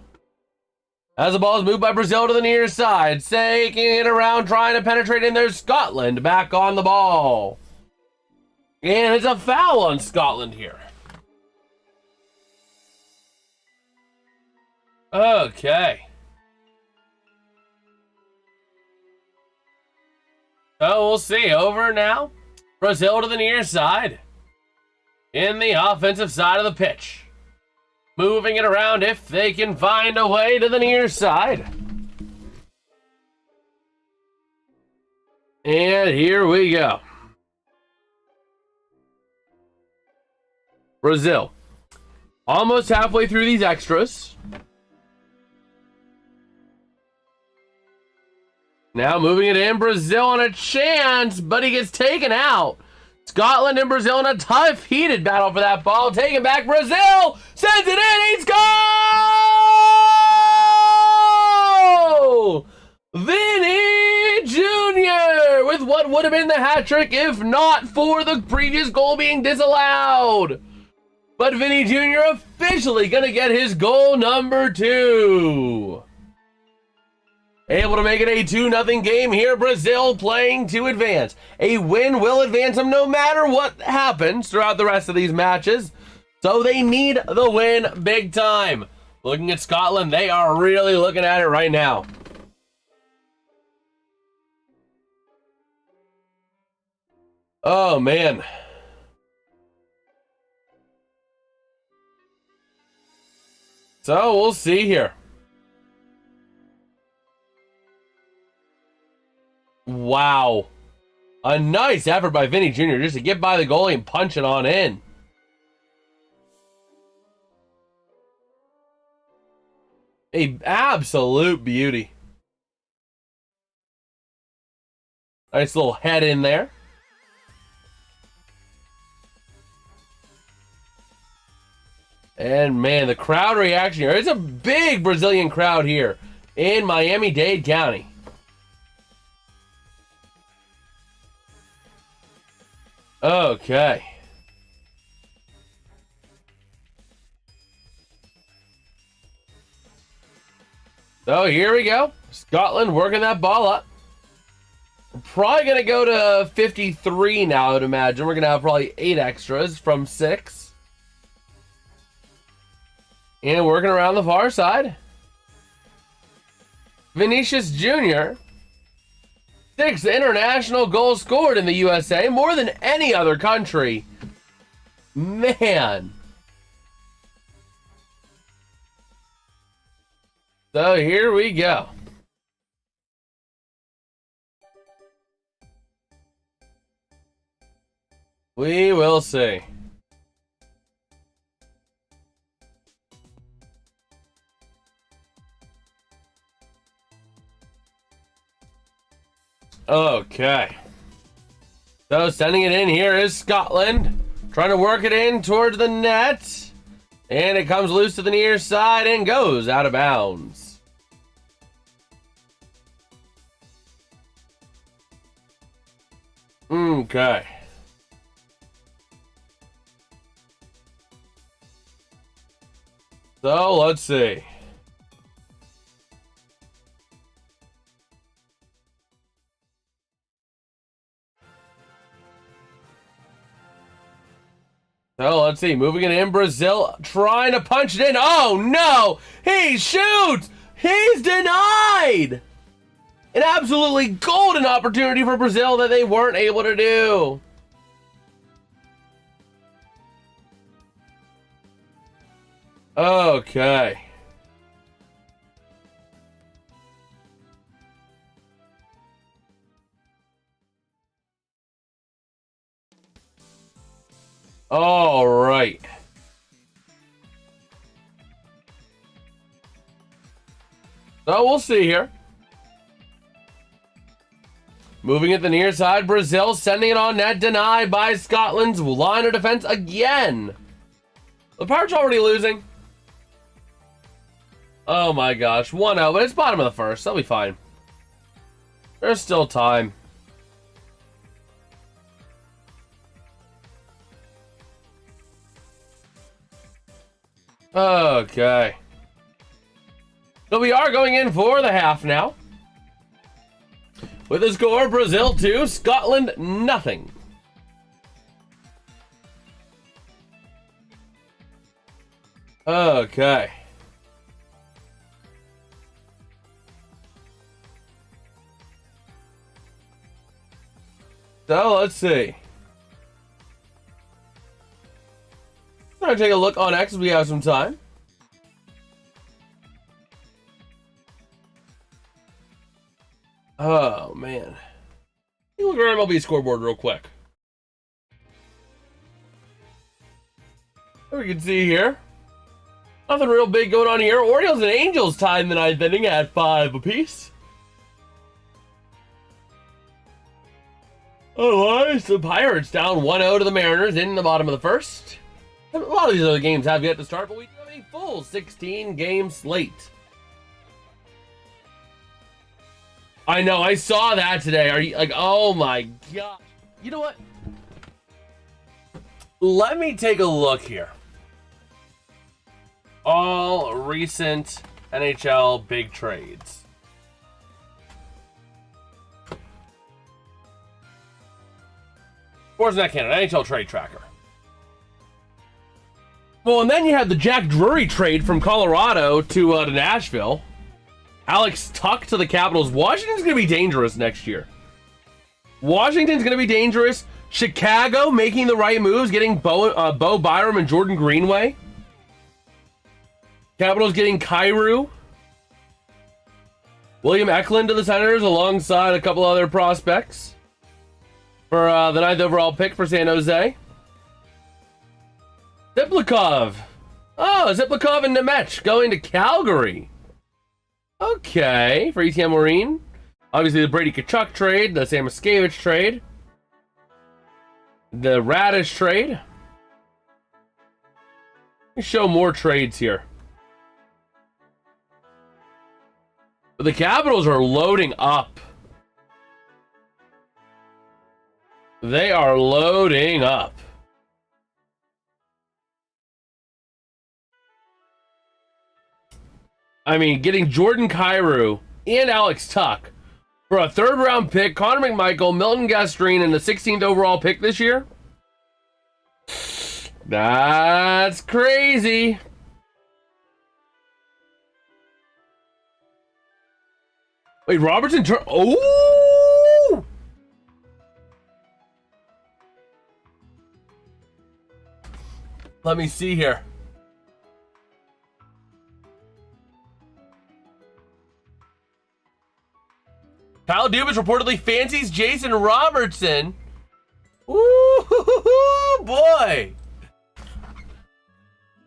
As the ball is moved by Brazil to the near side, taking it around, trying to penetrate in there. Scotland back on the ball. And it's a foul on Scotland here. Okay. So we'll see. Over now. Brazil to the near side. In the offensive side of the pitch. Moving it around if they can find a way to the near side. And here we go. Brazil. Almost halfway through these extras. Now moving it in. Brazil on a chance, but he gets taken out. Scotland and Brazil in a tough, heated battle for that ball. Taken back. Brazil sends it in. He's goal! Vinny Jr. with what would have been the hat trick if not for the previous goal being disallowed. But Vinny Jr. officially going to get his goal number 2. Able to make it a 2-0 game here. Brazil playing to advance. A win will advance them no matter what happens throughout the rest of these matches. So they need the win big time. Looking at Scotland, they are really looking at it right now. Oh, man. So we'll see here. Wow. A nice effort by Vinny Jr. just to get by the goalie and punch it on in. A absolute beauty. Nice little head in there. And man, the crowd reaction here. It's a big Brazilian crowd here in Miami-Dade County. Okay. So here we go. Scotland working that ball up. We're probably going to go to 53 now, I would imagine. We're going to have probably 8 extras from 6. And working around the far side. Vinicius Jr. 6 international goals scored in the USA, more than any other country. Man. So here we go. We will see. Okay. So sending it in here is Scotland. Trying to work it in towards the net. And it comes loose to the near side and goes out of bounds. Okay. So let's see. So let's see, moving it in, Brazil trying to punch it in. Oh no, he shoots! He's denied! An absolutely golden opportunity for Brazil that they weren't able to do. Okay. All right. So we'll see here. Moving at the near side, Brazil sending it on net, denied by Scotland's line of defense again. The Pirates already losing. Oh my gosh, 1-0, but it's bottom of the first. They'll be fine. There's still time. Okay. So we are going in for the half now. With the score, Brazil 2, Scotland nothing. Okay. So let's see. I'm gonna take a look on X as we have some time. Oh man. Look at our MLB scoreboard real quick. We can see here. Nothing real big going on here. Orioles and Angels tied in the 9th inning at 5 apiece. Otherwise, the Pirates down 1-0 to the Mariners in the bottom of the first. A lot of these other games have yet to start, but we have a full 16-game slate. I know, I saw that today. Are you like, oh my god. You know what? Let me take a look here. All recent NHL big trades. Sportsnet Canada, NHL trade tracker. Well, and then you have the Jack Drury trade from Colorado to Nashville. Alex Tuck to the Capitals. Washington's going to be dangerous next year. Washington's going to be dangerous. Chicago making the right moves, getting Bo Byram and Jordan Greenway. Capitals getting Kyrou. William Eklund to the Senators alongside a couple other prospects for the 9th overall pick for San Jose. Ziplikov. Oh, Ziplikov and Nemec going to Calgary. Okay, for ETM Marine. Obviously, the Brady Tkachuk trade, the Sam Miskevich trade, the Radish trade. Let me show more trades here. But the Capitals are loading up. They are loading up. I mean, getting Jordan Kyrou and Alex Tuck for a 3rd round pick, Connor McMichael, Milton Gastrine, and the 16th overall pick this year. That's crazy. Wait, Robertson oh! Let me see here. Kyle Dubas reportedly fancies Jason Robertson. Ooh, boy.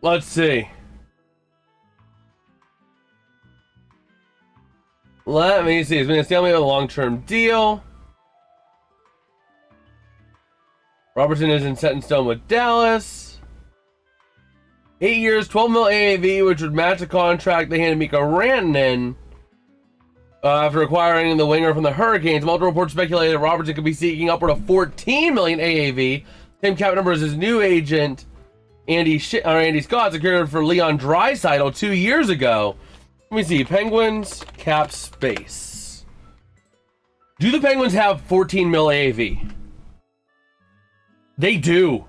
Let's see. Let me see. He's going to stay on me with a long-term deal. Robertson isn't set in stone with Dallas. 8 years, 12 mil AAV, which would match the contract they handed Mikko Rantanen. After acquiring the winger from the Hurricanes, multiple reports speculate that Robertson could be seeking upward of 14 million AAV. Same cap number as his new agent, Andy Scott, secured for Leon Draisaitl 2 years ago. Let me see. Penguins cap space. Do the Penguins have 14 mil AAV? They do.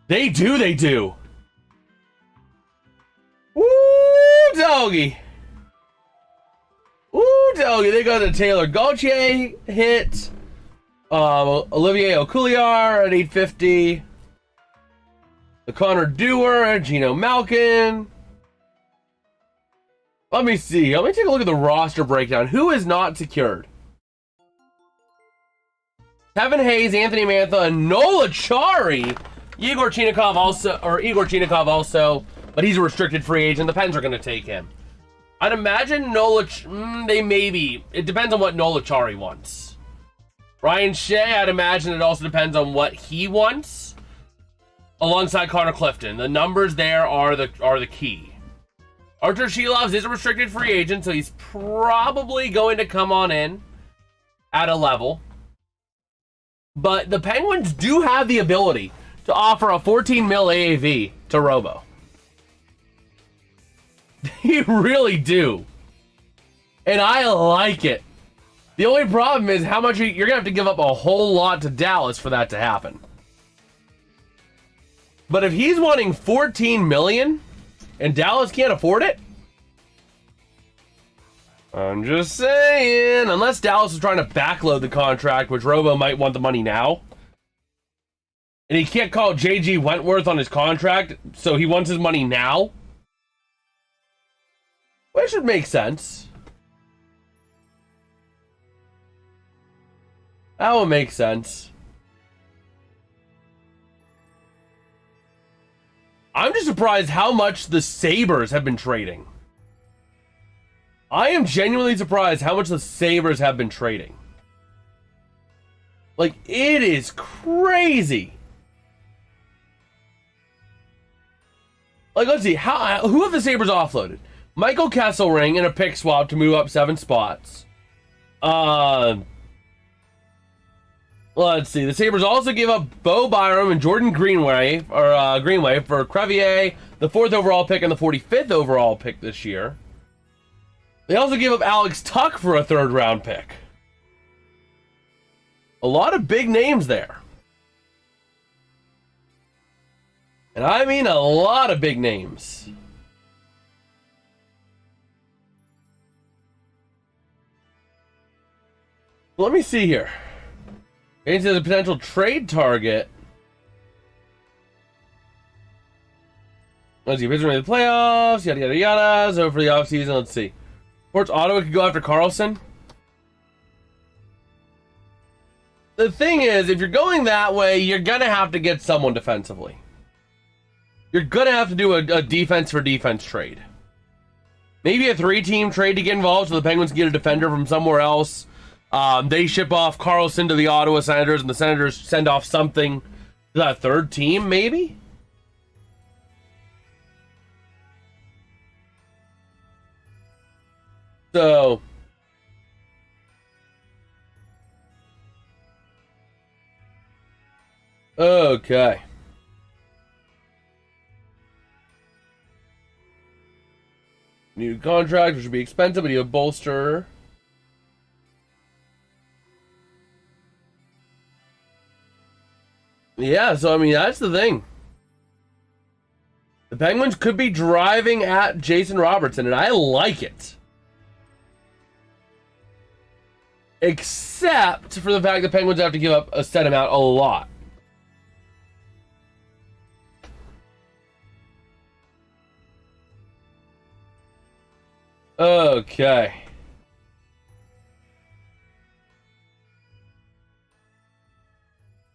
They do. Woo, doggy. Ooh, doggy. They got a Taylor Gauthier hit. Olivier Auclair at 850. The Connor Dewar, Gino Malkin. Let me see. Let me take a look at the roster breakdown. Who is not secured? Kevin Hayes, Anthony Mantha, and Nola Chari. Igor Chinakhov also, but he's a restricted free agent. The Pens are going to take him. I'd imagine they maybe. It depends on what Nola Chari wants. Ryan Shea, I'd imagine it also depends on what he wants. Alongside Connor Clifton, the numbers there are the key. Artur Shilovs is a restricted free agent, so he's probably going to come on in at a level. But the Penguins do have the ability to offer a 14 mil AAV to Robo. They really do. And I like it. The only problem is how much you're going to have to give up a whole lot to Dallas for that to happen. But if he's wanting 14 million and Dallas can't afford it, I'm just saying, unless Dallas is trying to backload the contract, which Robo might want the money now, and he can't call JG Wentworth on his contract, so he wants his money now, which should make sense. That would make sense. I'm just surprised how much the Sabres have been trading. I am genuinely surprised how much the Sabres have been trading. Like, it is crazy. Like, let's see. Who have the Sabres offloaded? Michael Kesselring in a pick swap to move up 7 spots. Let's see. The Sabres also gave up Bo Byram and Jordan Greenway for Crevier, the 4th overall pick and the 45th overall pick this year. They also gave up Alex Tuck for a 3rd round pick. A lot of big names there. And I mean a lot of big names. Let me see here. Into the potential trade target. Let's see. Pitching in the playoffs. Yada, yada, yada. So for the offseason, let's see. Sports Ottawa could go after Carlson. The thing is, if you're going that way, you're going to have to get someone defensively. You're going to have to do a defense for defense trade. Maybe a 3-team trade to get involved so the Penguins can get a defender from somewhere else. They ship off Carlson to the Ottawa Senators, and the Senators send off something to that 3rd team, maybe? So... okay. New contract, which would be expensive, but you have bolster. Yeah, so I mean, that's the thing. The Penguins could be driving at Jason Robertson, and I like it. Except for the fact the Penguins have to give up a set amount a lot. Okay.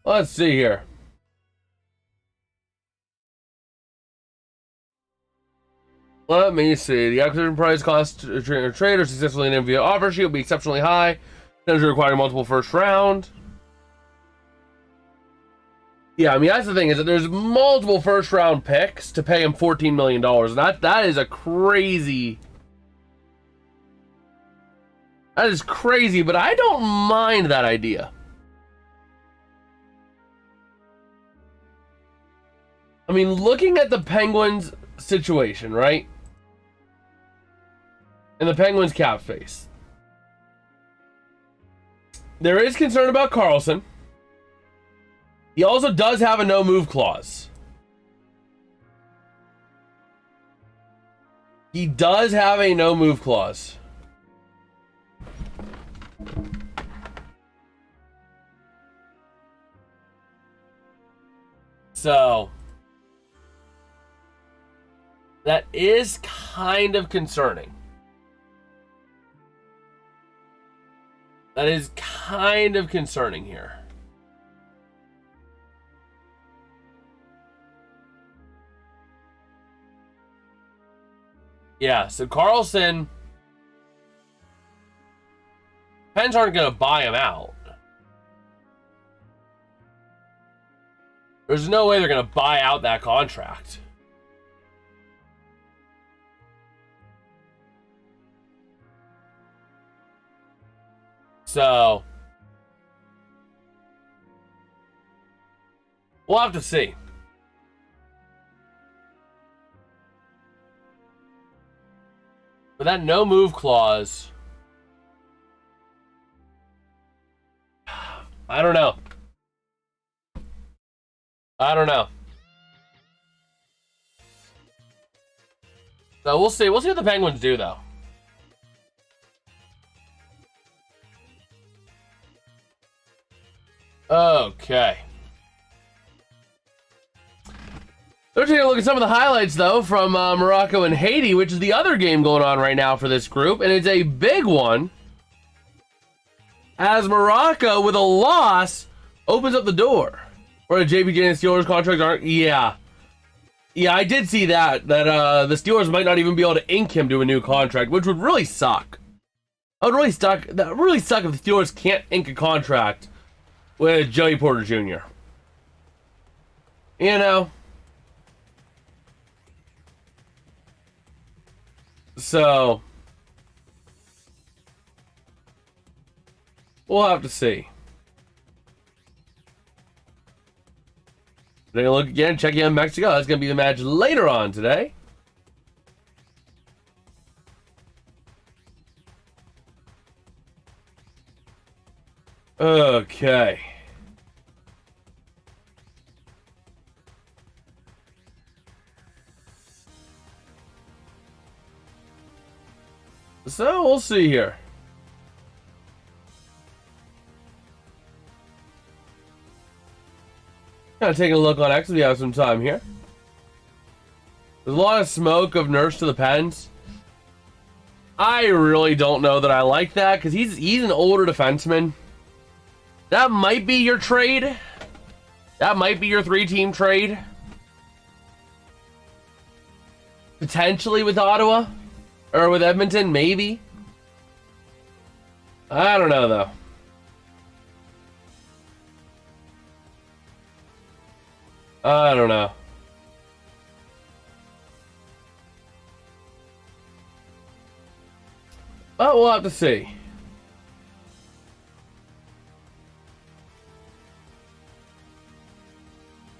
Let's see here. Let me see. The acquisition price cost to a trader successfully named via offer sheet will be exceptionally high. Potentially require multiple first round. Yeah, I mean, that's the thing, is that there's multiple first round picks to pay him $14 million. That is a crazy... That is crazy, but I don't mind that idea. I mean, looking at the Penguins situation, right? And the Penguins cap space. There is concern about Carlson. He also does have a no-move clause. He does have a no-move clause. So, that is kind of concerning. That is kind of concerning here. Yeah, so Carlson, Pens aren't going to buy him out. There's no way they're going to buy out that contract. So, we'll have to see. But that no move clause, I don't know. I don't know. So we'll see. We'll see what the Penguins do, though. Okay. Let's take a look at some of the highlights, though, from Morocco and Haiti, which is the other game going on right now for this group, and it's a big one. as Morocco, with a loss, opens up the door. Or the JPJ and Steelers contracts aren't... Yeah. Yeah, I did see that. That the Steelers might not even be able to ink him to a new contract, which would really suck. That would really suck. That would really suck if the Steelers can't ink a contract with Joey Porter Jr. You know? So... we'll have to see. Take a look again, checking out Mexico. That's going to be the match later on today. Okay. So, we'll see here. Kind of taking a look on X. We have some time here. There's a lot of smoke of Nurse to the Pens. I really don't know that I like that because he's an older defenseman. That might be your trade. That might be your 3-team trade. Potentially with Ottawa or with Edmonton, maybe. I don't know though. I don't know. But we'll have to see.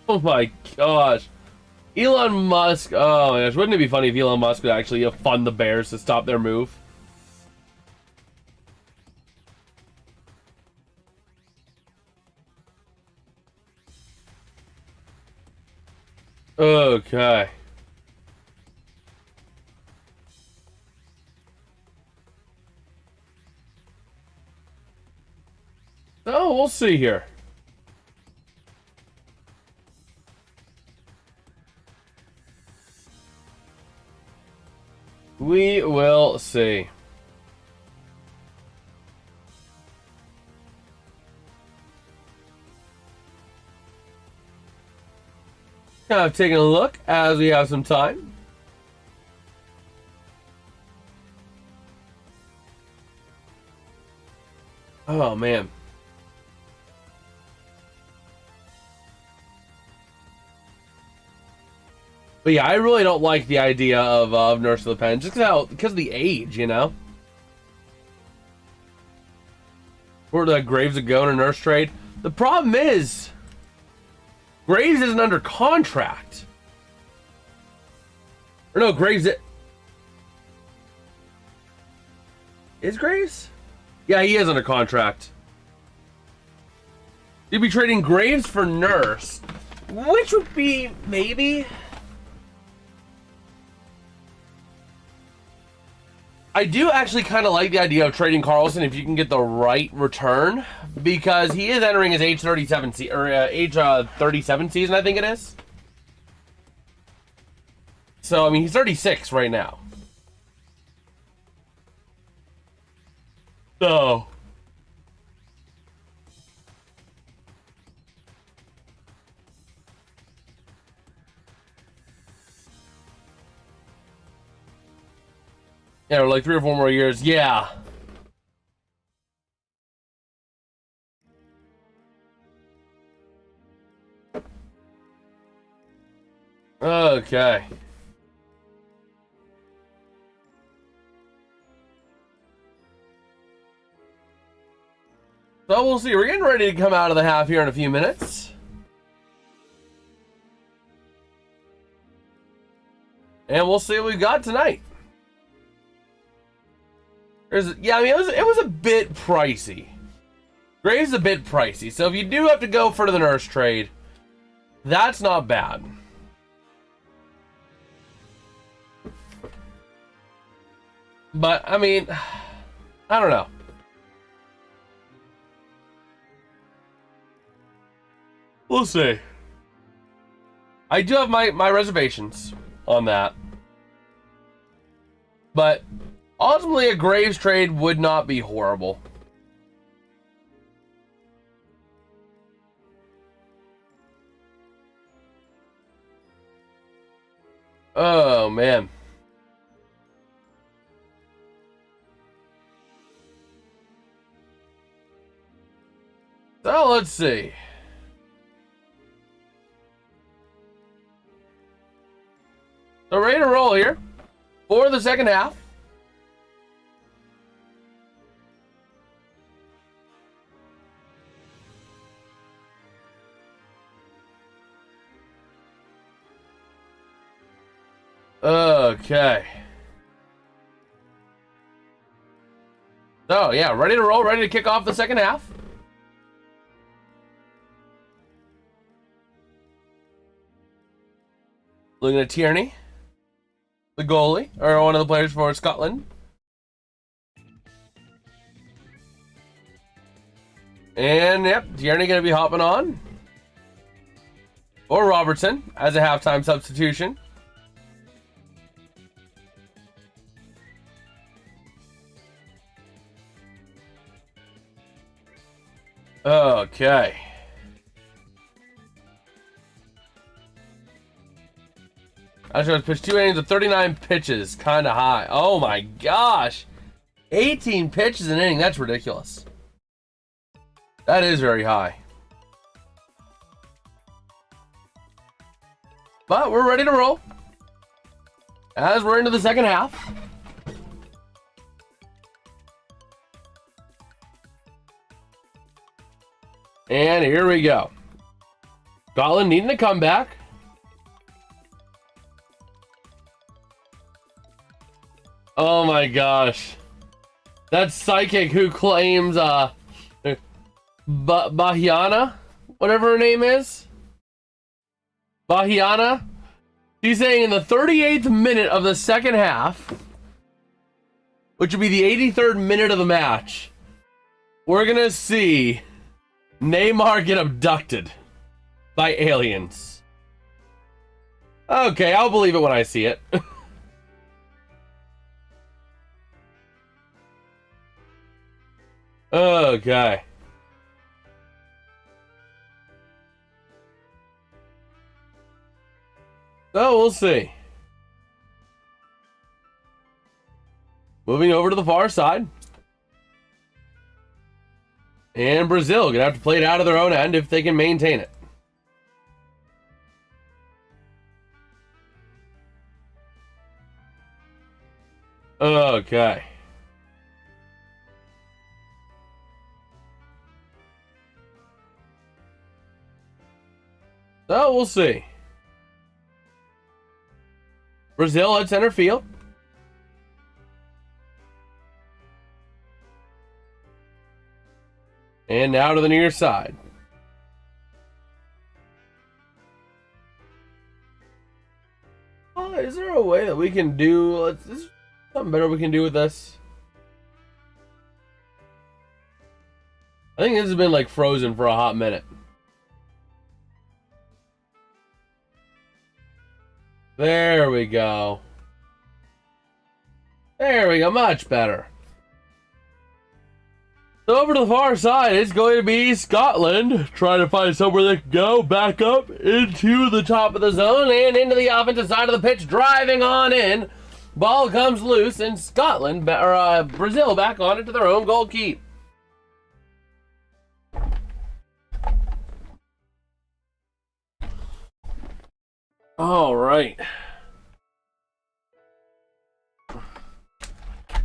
Oh my gosh. Elon Musk. Oh my gosh. Wouldn't it be funny if Elon Musk would actually fund the Bears to stop their move? Okay. So we'll see here. We will see. Kind of taking a look as we have some time. Oh man. But yeah, I really don't like the idea of Nurse to the Pen just because of the age, you know. Where the Graves would go in a Nurse trade. The problem is, Graves isn't under contract. Or no, Graves is Graves? Yeah, he is under contract. You'd be trading Graves for Nurse, which would be maybe. I do actually kind of like the idea of trading Carlson if you can get the right return, because he is entering his age 37 season, I think it is. So I mean, he's 36 right now. So yeah, like 3 or 4 more years. Yeah. Okay. So we'll see. We're getting ready to come out of the half here in a few minutes. And we'll see what we've got tonight. Yeah, I mean, it was a bit pricey. Graves is a bit pricey. So if you do have to go for the Nurse trade, that's not bad. But, I mean, I don't know. We'll see. I do have my reservations on that. But ultimately, a Graves trade would not be horrible. Oh, man. So, let's see. So, ready to roll here for the second half. Okay. So, yeah, ready to roll, ready to kick off the second half. Looking at Tierney, the goalie, or one of the players for Scotland. And, yep, Tierney going to be hopping on. Or Robertson as a halftime substitution. Okay. I should have pitched 2 innings of 39 pitches. Kind of high. Oh my gosh. 18 pitches an inning. That's ridiculous. That is very high. But we're ready to roll. As we're into the second half. And here we go. Scotland needing a comeback. Oh my gosh. That psychic who claims Bahiana, whatever her name is. Bahiana. She's saying in the 38th minute of the second half, which would be the 83rd minute of the match, we're going to see Neymar get abducted by aliens. Okay, I'll believe it when I see it. Okay. So we'll see. Moving over to the far side. And Brazil going to have to play it out of their own end if they can maintain it. Okay. So we'll see. Brazil at center field. And now to the near side. Is there a way that we can do... is something better we can do with this? I think this has been like frozen for a hot minute. There we go. There we go. Much better. So over to the far side, it's going to be Scotland trying to find somewhere they can go back up into the top of the zone and into the offensive side of the pitch, driving on in. Ball comes loose, and Scotland, or Brazil, back on it to their own goal keep. All right.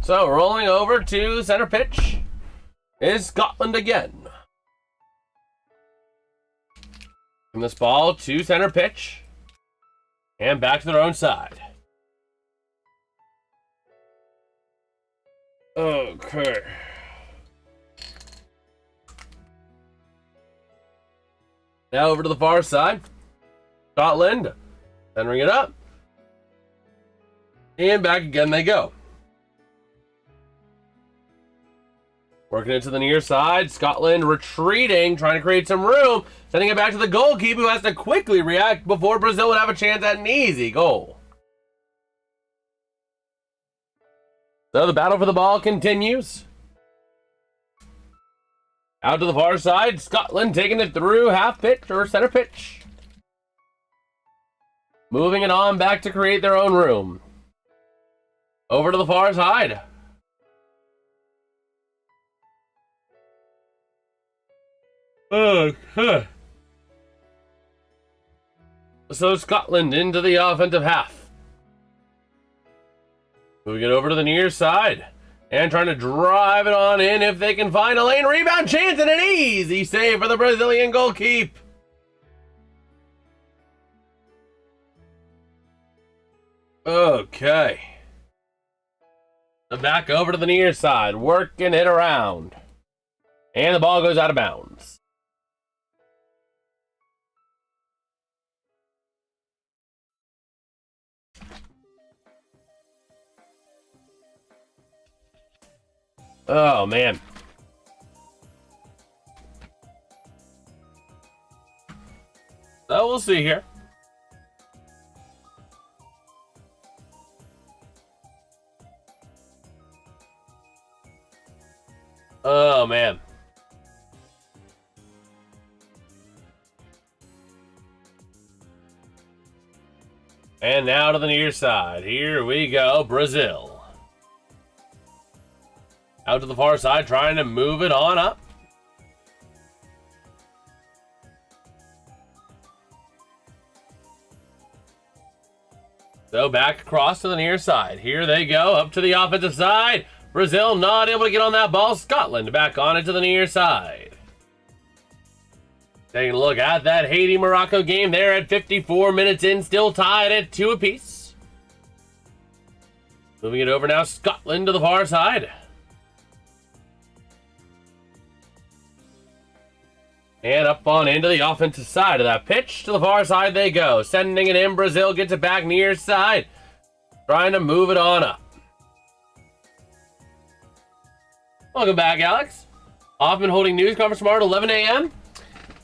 So rolling over to center pitch is Scotland again. From this ball to center pitch and back to their own side. Okay. Now over to the far side. Scotland. Centering it up. And back again they go. Working it to the near side. Scotland retreating, trying to create some room. Sending it back to the goalkeeper who has to quickly react before Brazil would have a chance at an easy goal. So the battle for the ball continues. Out to the far side. Scotland taking it through half pitch or center pitch. Moving it on back to create their own room. Over to the far side. Okay. So Scotland into the offensive half. Moving it over to the near side. And trying to drive it on in if they can find a lane. Rebound chance and an easy save for the Brazilian goalkeeper. Okay. Back over to the near side. Working it around. And the ball goes out of bounds. Oh, man. So we'll see here. Oh, man. And now to the near side. Here we go, Brazil. Out to the far side, trying to move it on up. So back across to the near side. Here they go, up to the offensive side. Brazil not able to get on that ball. Scotland back on it to the near side. Taking a look at that Haiti-Morocco game there at 54 minutes in, still tied at 2 apiece. Moving it over now, Scotland to the far side. And up on into the offensive side of that pitch. To the far side they go. Sending it in. Brazil gets it back near side. Trying to move it on up. Welcome back, Alex. Hoffman holding news conference tomorrow at 11 a.m.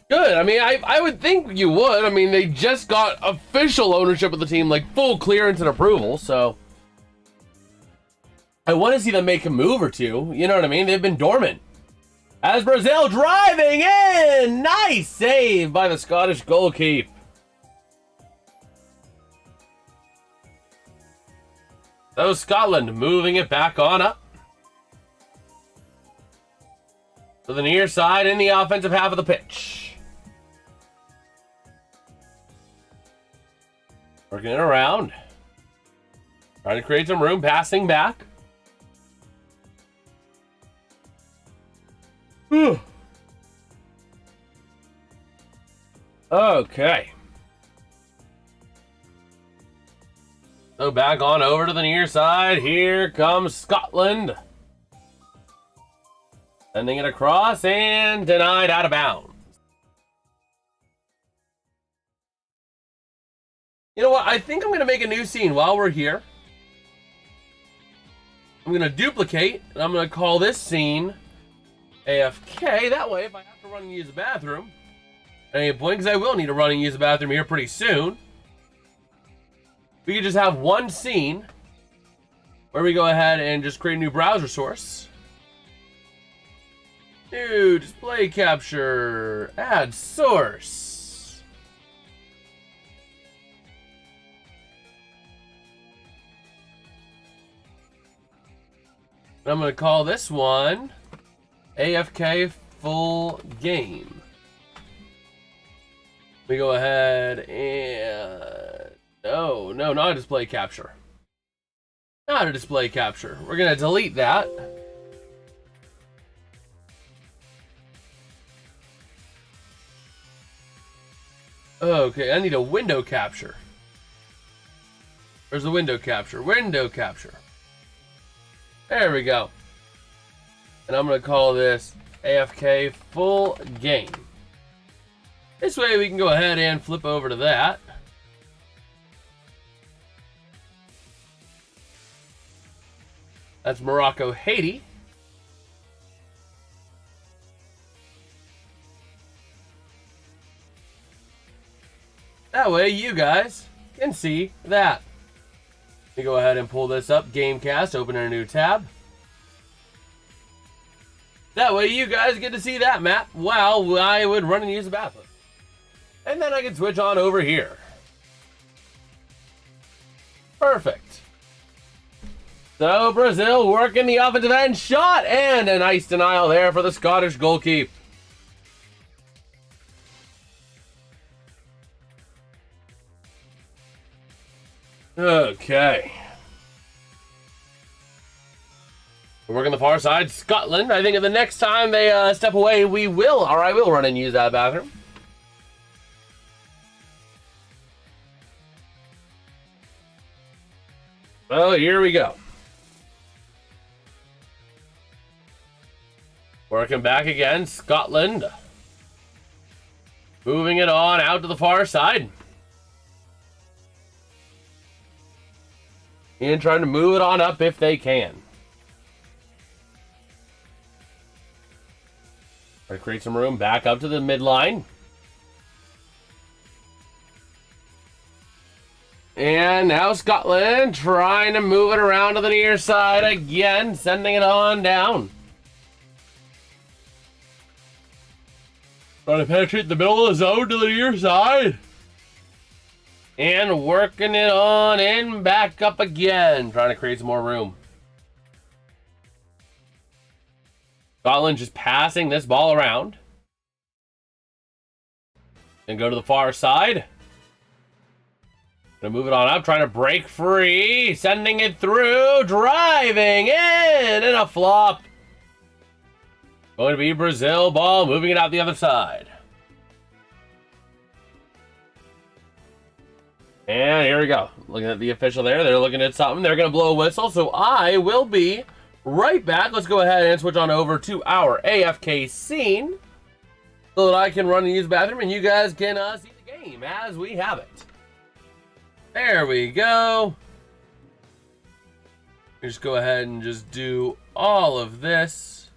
Good. I mean, I would think you would. I mean, they just got official ownership of the team, like full clearance and approval. So I want to see them make a move or two. You know what I mean? They've been dormant. As Brazil driving in! Nice save by the Scottish goalkeeper. So Scotland moving it back on up. To the near side in the offensive half of the pitch. Working it around. Trying to create some room, passing back. Okay. So back on over to the near side. Here comes Scotland. Sending it across and denied out of bounds. You know what? I think I'm going to make a new scene while we're here. I'm going to duplicate, and I'm going to call this scene AFK. That way, if I have to run and use the bathroom, at any point, because I will need to run and use the bathroom here pretty soon, we can just have one scene where we go ahead and just create a new browser source. New display capture, add source. I'm going to call this one AFK full game. We go ahead and no, not a display capture. Not a display capture. We're gonna delete that. Okay, I need a window capture. Where's the window capture? Window capture. There we go. And I'm going to call this AFK full game. This way we can go ahead and flip over to that. That's Morocco, Haiti. That way you guys can see that. Let me go ahead and pull this up. Gamecast, open a new tab. That way you guys get to see that map while I would run and use the bathroom. And then I can switch on over here. Perfect. So Brazil working the offensive end shot, and a nice denial there for the Scottish goalkeeper. Okay. We're working the far side. Scotland. I think the next time they step away, I will run and use that bathroom. Oh, here we go. Working back again. Scotland. Moving it on out to the far side. And trying to move it on up if they can. Try to create some room back up to the midline. And now Scotland trying to move it around to the near side again, sending it on down. Trying to penetrate the middle of the zone to the near side. And working it on and back up again. Trying to create some more room. Scotland just passing this ball around. And go to the far side. Gonna move it on up. Trying to break free. Sending it through. Driving in. And a flop. Going to be Brazil ball. Moving it out the other side. And here we go. Looking at the official there. They're looking at something. They're going to blow a whistle. So I will be right back. Let's go ahead and switch on over to our AFK scene so that I can run and use the bathroom and you guys can see the game as we have it. There we go. Just go ahead and just do all of this.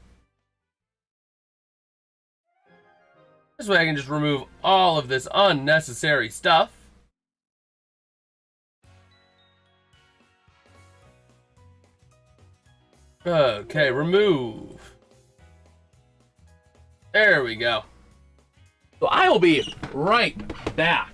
This way I can just remove all of this unnecessary stuff. Okay, remove. There we go. So I will be right back.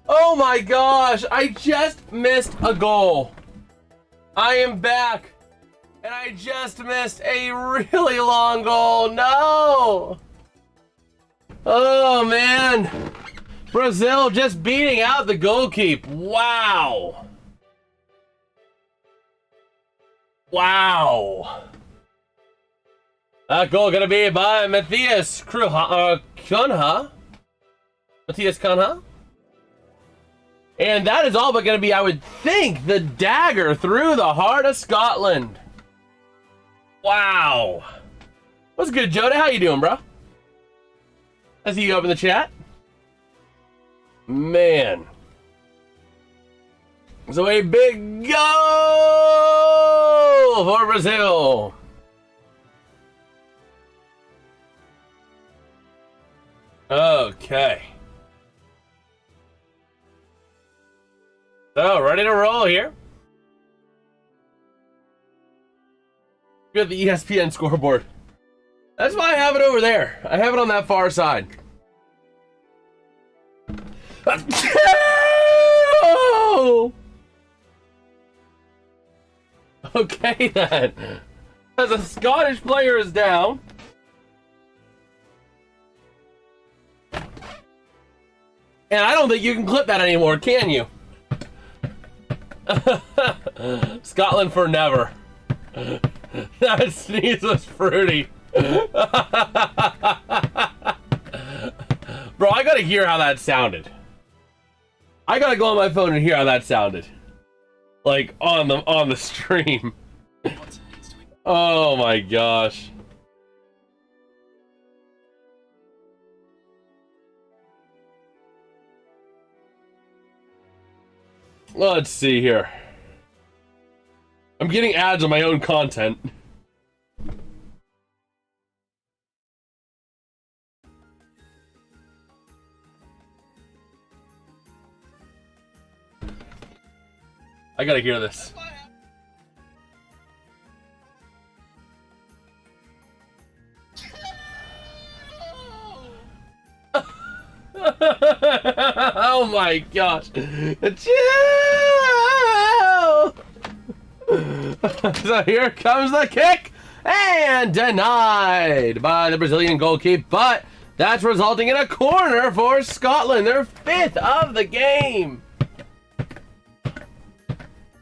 Oh my gosh, I just missed a goal. I am back, and I just missed a really long goal. No! Oh man. Brazil just beating out the goalkeeper. Wow. Wow. That goal gonna be by Matthias Cunha. Matthias Cunha. And that is all but gonna be, I would think, the dagger through the heart of Scotland. Wow. What's good, Joda? How you doing, bro? I see you up in the chat. Man. So a big goal for Brazil. Okay. So, ready to roll here. We got the ESPN scoreboard. That's why I have it over there. I have it on that far side. Okay then. As a Scottish player is down. And I don't think you can clip that anymore, can you? Scotland for never. That sneeze was fruity. Bro, I gotta hear how that sounded. I gotta go on my phone and hear how that sounded. Like on the stream. Oh my gosh. Let's see here. I'm getting ads on my own content. I gotta hear this. Oh my gosh. So here comes the kick, and denied by the Brazilian goalkeeper, but that's resulting in a corner for Scotland, their 5th of the game.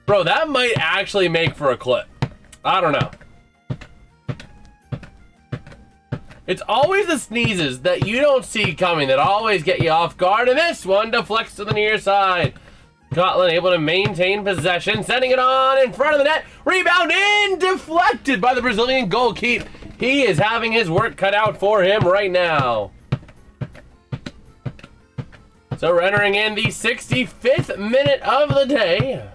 Bro, that might actually make for a clip. I don't know. It's always the sneezes that you don't see coming that always get you off guard, and this one deflects to the near side. Scotland able to maintain possession, sending it on in front of the net. Rebound in, deflected by the Brazilian goalkeeper. He is having his work cut out for him right now. So we're entering in the 65th minute of the day.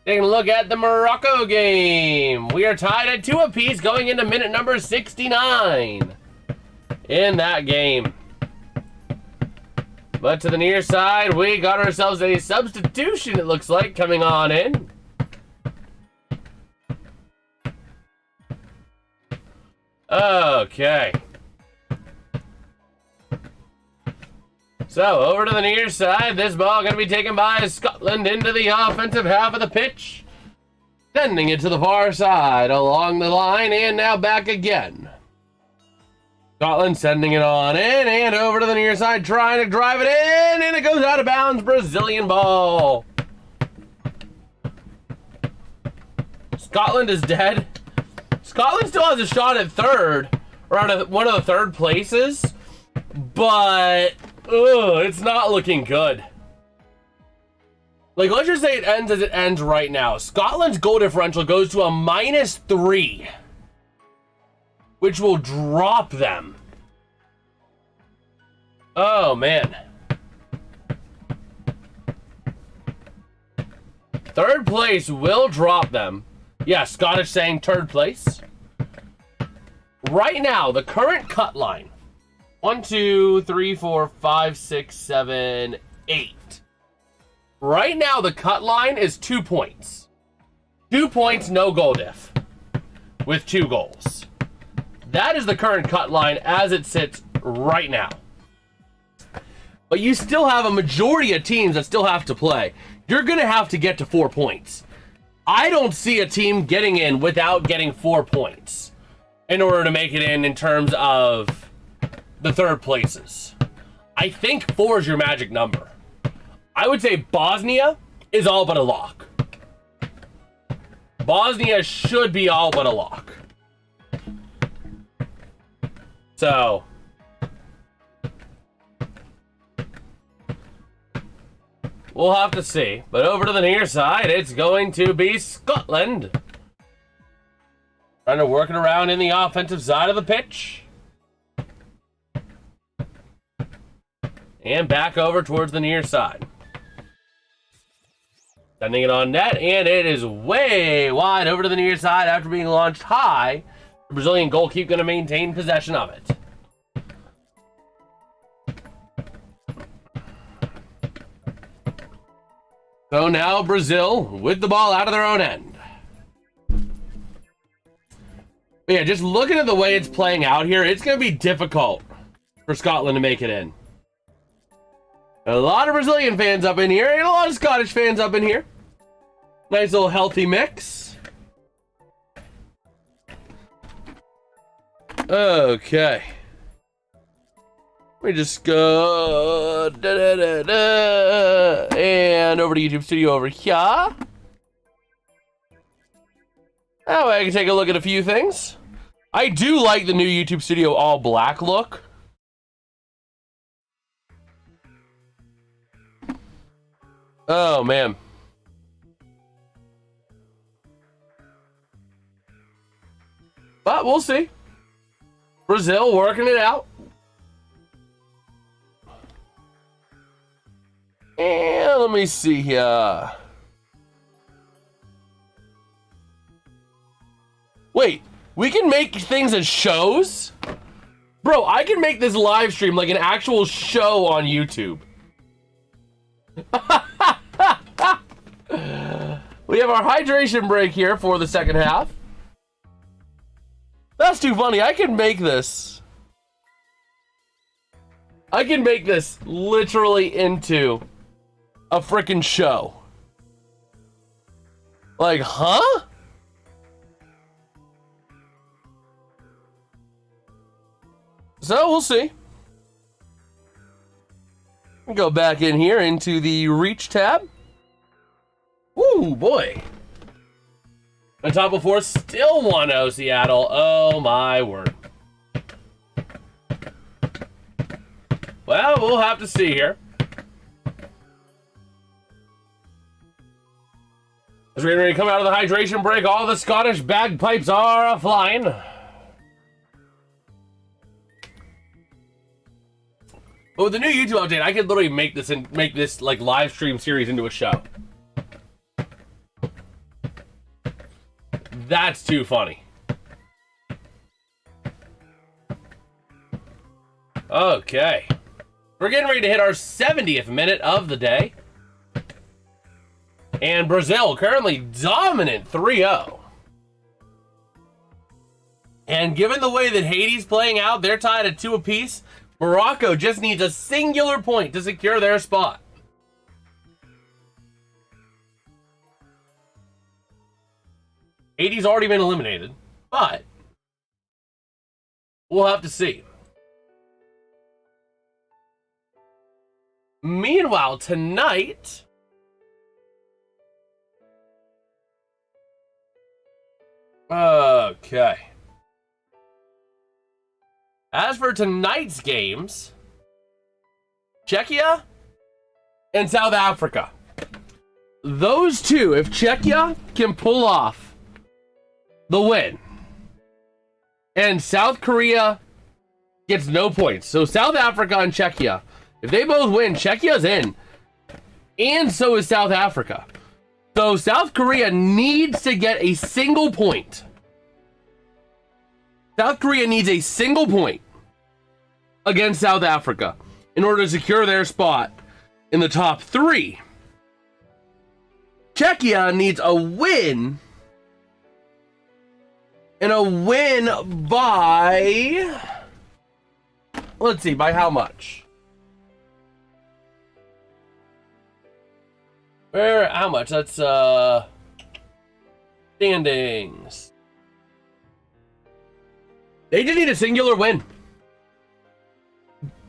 Taking a look at the Morocco game. We are tied at 2 apiece going into minute number 69 in that game. But to the near side, we got ourselves a substitution, it looks like, coming on in. Okay. So, over to the near side. This ball going to be taken by Scotland into the offensive half of the pitch. Sending it to the far side along the line, and now back again. Scotland sending it on in and over to the near side, trying to drive it in, and it goes out of bounds. Brazilian ball. Scotland is dead. Scotland still has a shot at third, or at one of the third places, but it's not looking good. Like, let's just say it ends as it ends right now. Scotland's goal differential goes to a -3, which will drop them. Oh, man. Third place will drop them. Yeah, Scottish saying third place. Right now, the current cut line. 1, 2, 3, 4, 5, 6, 7, 8. Right now, the cut line is 2 points. 2 points, no goal diff. With 2 goals. That is the current cut line as it sits right now. but you still have a majority of teams that still have to play. You're going to have to get to 4 points. I don't see a team getting in without getting 4 points in order to make it in terms of the third places. I think 4 is your magic number. I would say Bosnia is all but a lock. Bosnia should be all but a lock. So we'll have to see. But over to the near side, it's going to be Scotland. Trying to work it around in the offensive side of the pitch. And back over towards the near side. Sending it on net, and it is way wide over to the near side after being launched high. The Brazilian goalkeeper going to maintain possession of it. So now Brazil with the ball out of their own end. But yeah, just looking at the way it's playing out here, it's going to be difficult for Scotland to make it in. A lot of Brazilian fans up in here, and a lot of Scottish fans up in here. Nice little healthy mix. Okay. Let me just go and over to YouTube Studio over here. That way I can take a look at a few things. I do like the new YouTube Studio all black look. Oh man. But we'll see. Brazil working it out. And let me see here. Wait, we can make things as shows? Bro, I can make this live stream like an actual show on YouTube. We have our hydration break here for the second half. That's too funny. I can make this. I can make this literally into a freaking show. Like, huh? So we'll see. Go back in here into the reach tab. Ooh, boy. On top of 4, still 1-0 Seattle. Oh, my word. Well, we'll have to see here. As we're ready to come out of the hydration break, all the Scottish bagpipes are flying. But with the new YouTube update, I could literally make this like live stream series into a show. That's too funny. Okay. We're getting ready to hit our 70th minute of the day. And Brazil currently dominant 3-0. And given the way that Haiti's playing out, they're tied at 2 apiece. Morocco just needs a singular point to secure their spot. Haiti's already been eliminated, but we'll have to see. Meanwhile, tonight, okay. As for tonight's games, Czechia and South Africa. Those two, if Czechia can pull off the win, and South Korea gets no points. So South Africa and Czechia, if they both win, Czechia's in. And so is South Africa. So South Korea needs to get a single point. South Korea needs a single point against South Africa in order to secure their spot in the top 3. Czechia needs a win, and a win by, let's see, by how much? Where, how much? That's, standings. They just need a singular win.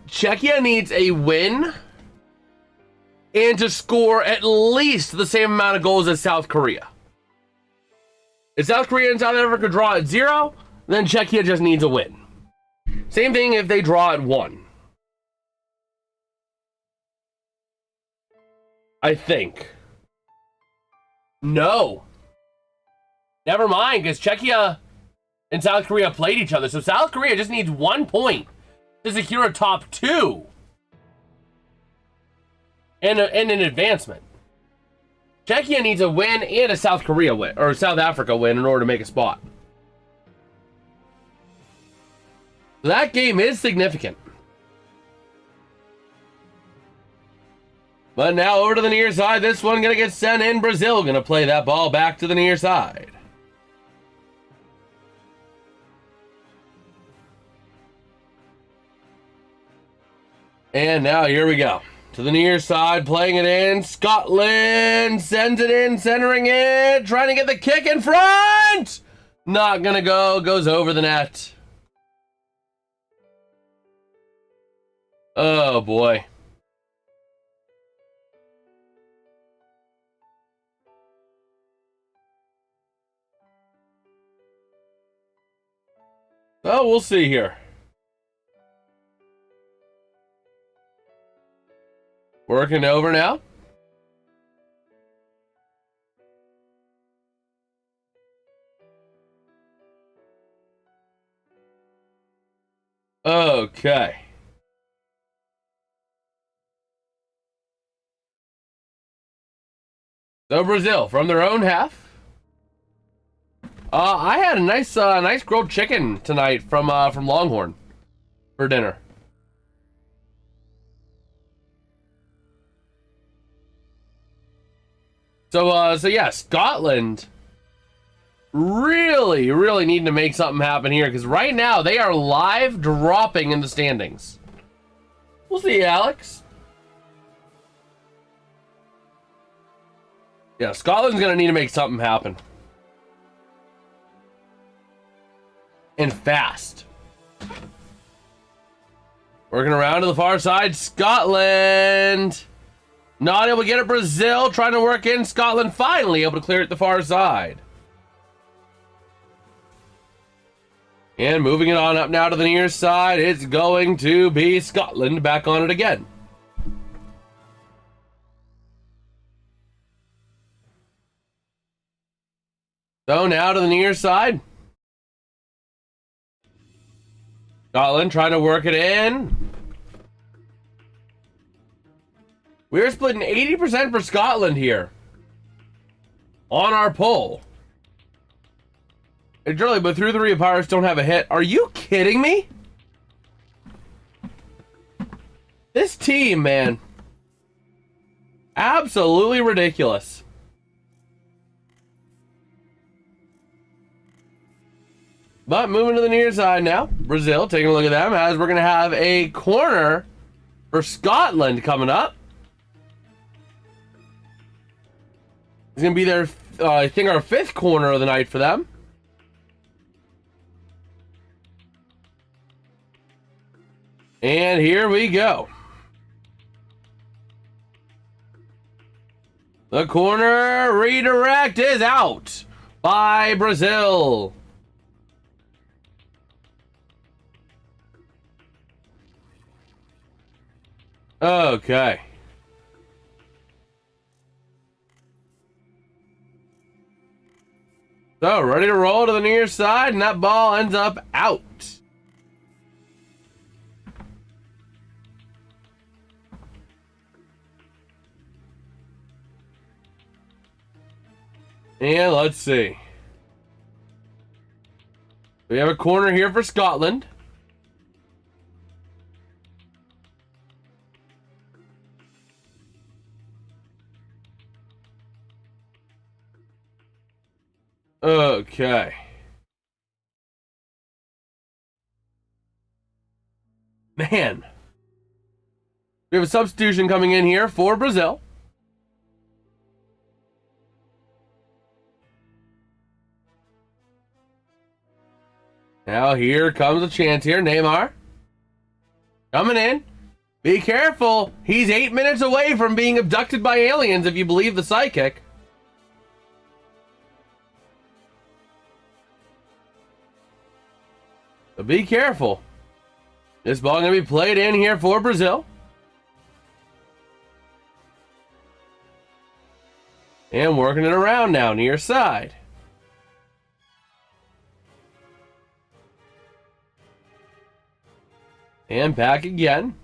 Czechia needs a win and to score at least the same amount of goals as South Korea. If South Korea and South Africa draw at 0, then Czechia just needs a win. Same thing if they draw at 1. I think. No. Never mind, because Czechia and South Korea played each other. So South Korea just needs 1 point to secure a top 2. And an advancement. Czechia needs a win and a South Korea win, or South Africa win, in order to make a spot. So that game is significant. But now over to the near side. This one going to get sent in. Brazil going to play that ball back to the near side. And now here we go. To the near side, playing it in. Scotland sends it in, centering it, trying to get the kick in front. Not gonna go, goes over the net. Oh boy. Oh, we'll see here. Working over now. Okay. So Brazil from their own half. I had a nice grilled chicken tonight from Longhorn for dinner. So yeah, Scotland really needing to make something happen here, because right now they are live dropping in the standings. We'll see, Alex. Yeah, Scotland's gonna need to make something happen. And fast. Working around to the far side, Scotland. Not able to get it. Brazil trying to work in. Scotland finally able to clear it the far side. And moving it on up now to the near side. It's going to be Scotland back on it again. So now to the near side. Scotland trying to work it in. We're splitting 80% for Scotland here on our poll. It's early, but through the three Pirates don't have a hit. Are you kidding me? This team, man. Absolutely ridiculous. But moving to the near side now. Brazil, taking a look at them, as we're going to have a corner for Scotland coming up. It's going to be their, I think, our 5th corner of the night for them. And here we go. The corner redirect is out by Brazil. Okay. So, ready to roll to the near side, and that ball ends up out. And let's see. We have a corner here for Scotland. Okay. Man. We have a substitution coming in here for Brazil. Now here comes a chance here. Neymar. Coming in. Be careful. He's 8 minutes away from being abducted by aliens, if you believe the psychic. So be careful. This ball going to be played in here for Brazil. And working it around now, near side. And back again.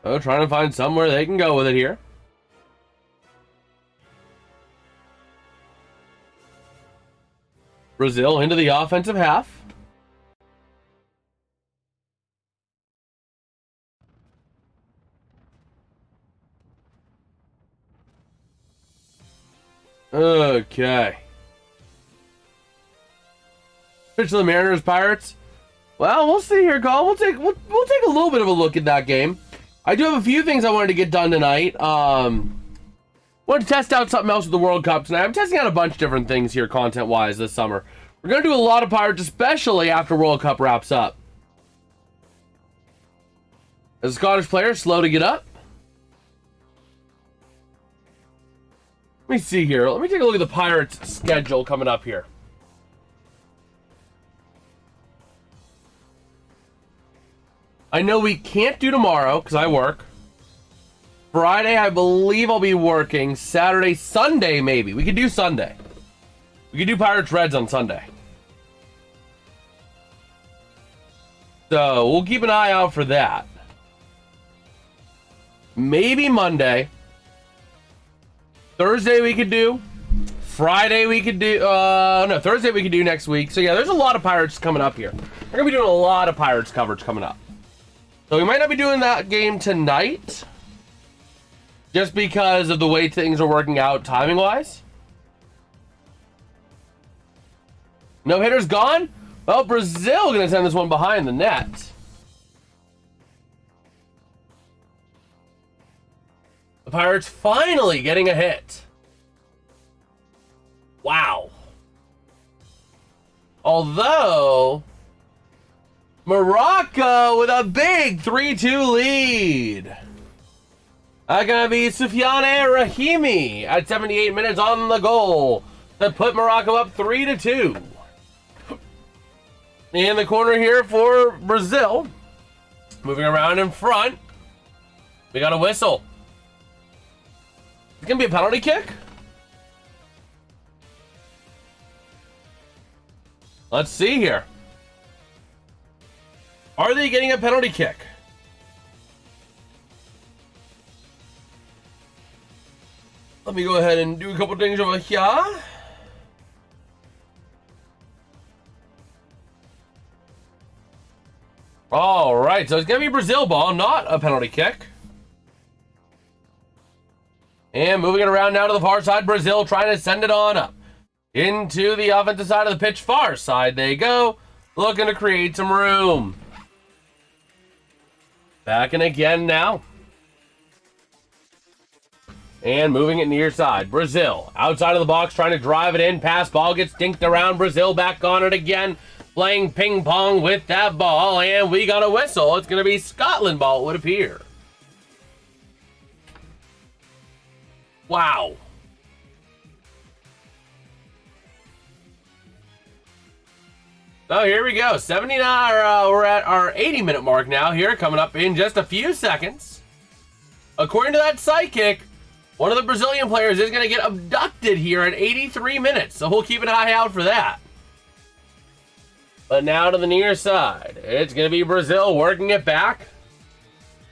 Oh, trying to find somewhere they can go with it here. Brazil into the offensive half. Okay. Pitch to the Mariners Pirates. Well, we'll see here, Cole. We'll take a little bit of a look at that game. I do have a few things I wanted to get done tonight. Want to test out something else with the World Cup tonight. I'm testing out a bunch of different things here content-wise this summer. We're going to do a lot of Pirates, especially after World Cup wraps up. As a Scottish player, slow to get up. Let me see here. Let me take a look at the Pirates' schedule coming up here. I know we can't do tomorrow because I work. Friday, I believe I'll be working. Saturday, Sunday, maybe. We could do Sunday. We could do Pirates Reds on Sunday. So, we'll keep an eye out for that. Maybe Monday. Thursday we could do. Friday we could do. No, Thursday we could do next week. So, yeah, there's a lot of Pirates coming up here. We're going to be doing a lot of Pirates coverage coming up. So, we might not be doing that game tonight. Just because of the way things are working out timing-wise. No hitters gone? Well, Brazil going to send this one behind the net. The Pirates finally getting a hit. Wow. Although, Morocco with a big 3-2 lead. Gonna be Soufiane Rahimi at 78 minutes on the goal to put Morocco up 3-2. In the corner here for Brazil. Moving around in front. We got a whistle. It's gonna be a penalty kick. Let's see here. Are they getting a penalty kick? Let me go ahead and do a couple things over here. All right, so it's going to be Brazil ball, not a penalty kick. And moving it around now to the far side, Brazil trying to send it on up. Into the offensive side of the pitch, far side they go. Looking to create some room. Back in again now. And moving it near side. Brazil outside of the box trying to drive it in. Pass ball gets dinked around. Brazil back on it again. Playing ping pong with that ball. And we got a whistle. It's going to be Scotland ball, it would appear. Wow. So here we go. 79. We're at our 80-minute mark now here. Coming up in just a few seconds. According to that psychic, one of the Brazilian players is going to get abducted here at 83 minutes, so we'll keep an eye out for that. But now to the near side. It's going to be Brazil working it back.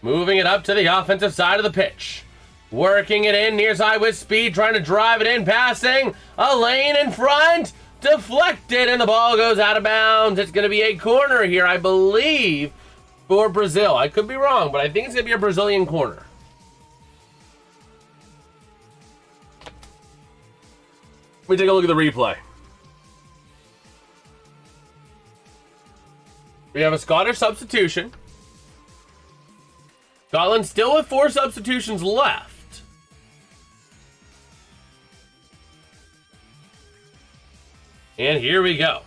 Moving it up to the offensive side of the pitch. Working it in near side with speed, trying to drive it in, passing. A lane in front. Deflected, and the ball goes out of bounds. It's going to be a corner here, I believe, for Brazil. I could be wrong, but I think it's going to be a Brazilian corner. Let me take a look at the replay. We have a Scottish substitution. Scotland still with 4 substitutions left. And here we go.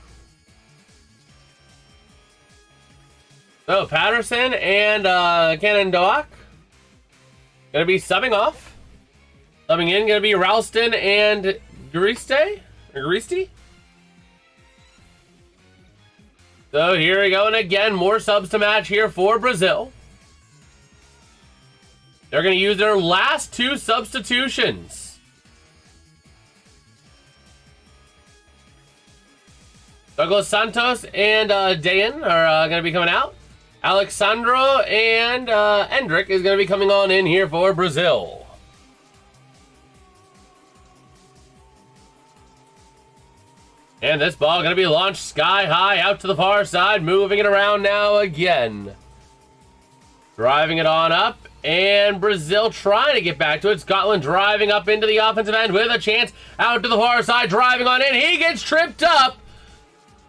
So, Patterson and Cannon-Doak going to be subbing off. Subbing in going to be Ralston and Grieste. So, here we go. And again, more subs to match here for Brazil. They're going to use their last 2 substitutions. Douglas Santos and Dayan are going to be coming out. Alexandro and Endrick is going to be coming on in here for Brazil. And this ball going to be launched sky high out to the far side, moving it around now again. Driving it on up, and Brazil trying to get back to it. Scotland driving up into the offensive end with a chance out to the far side, driving on in. He gets tripped up.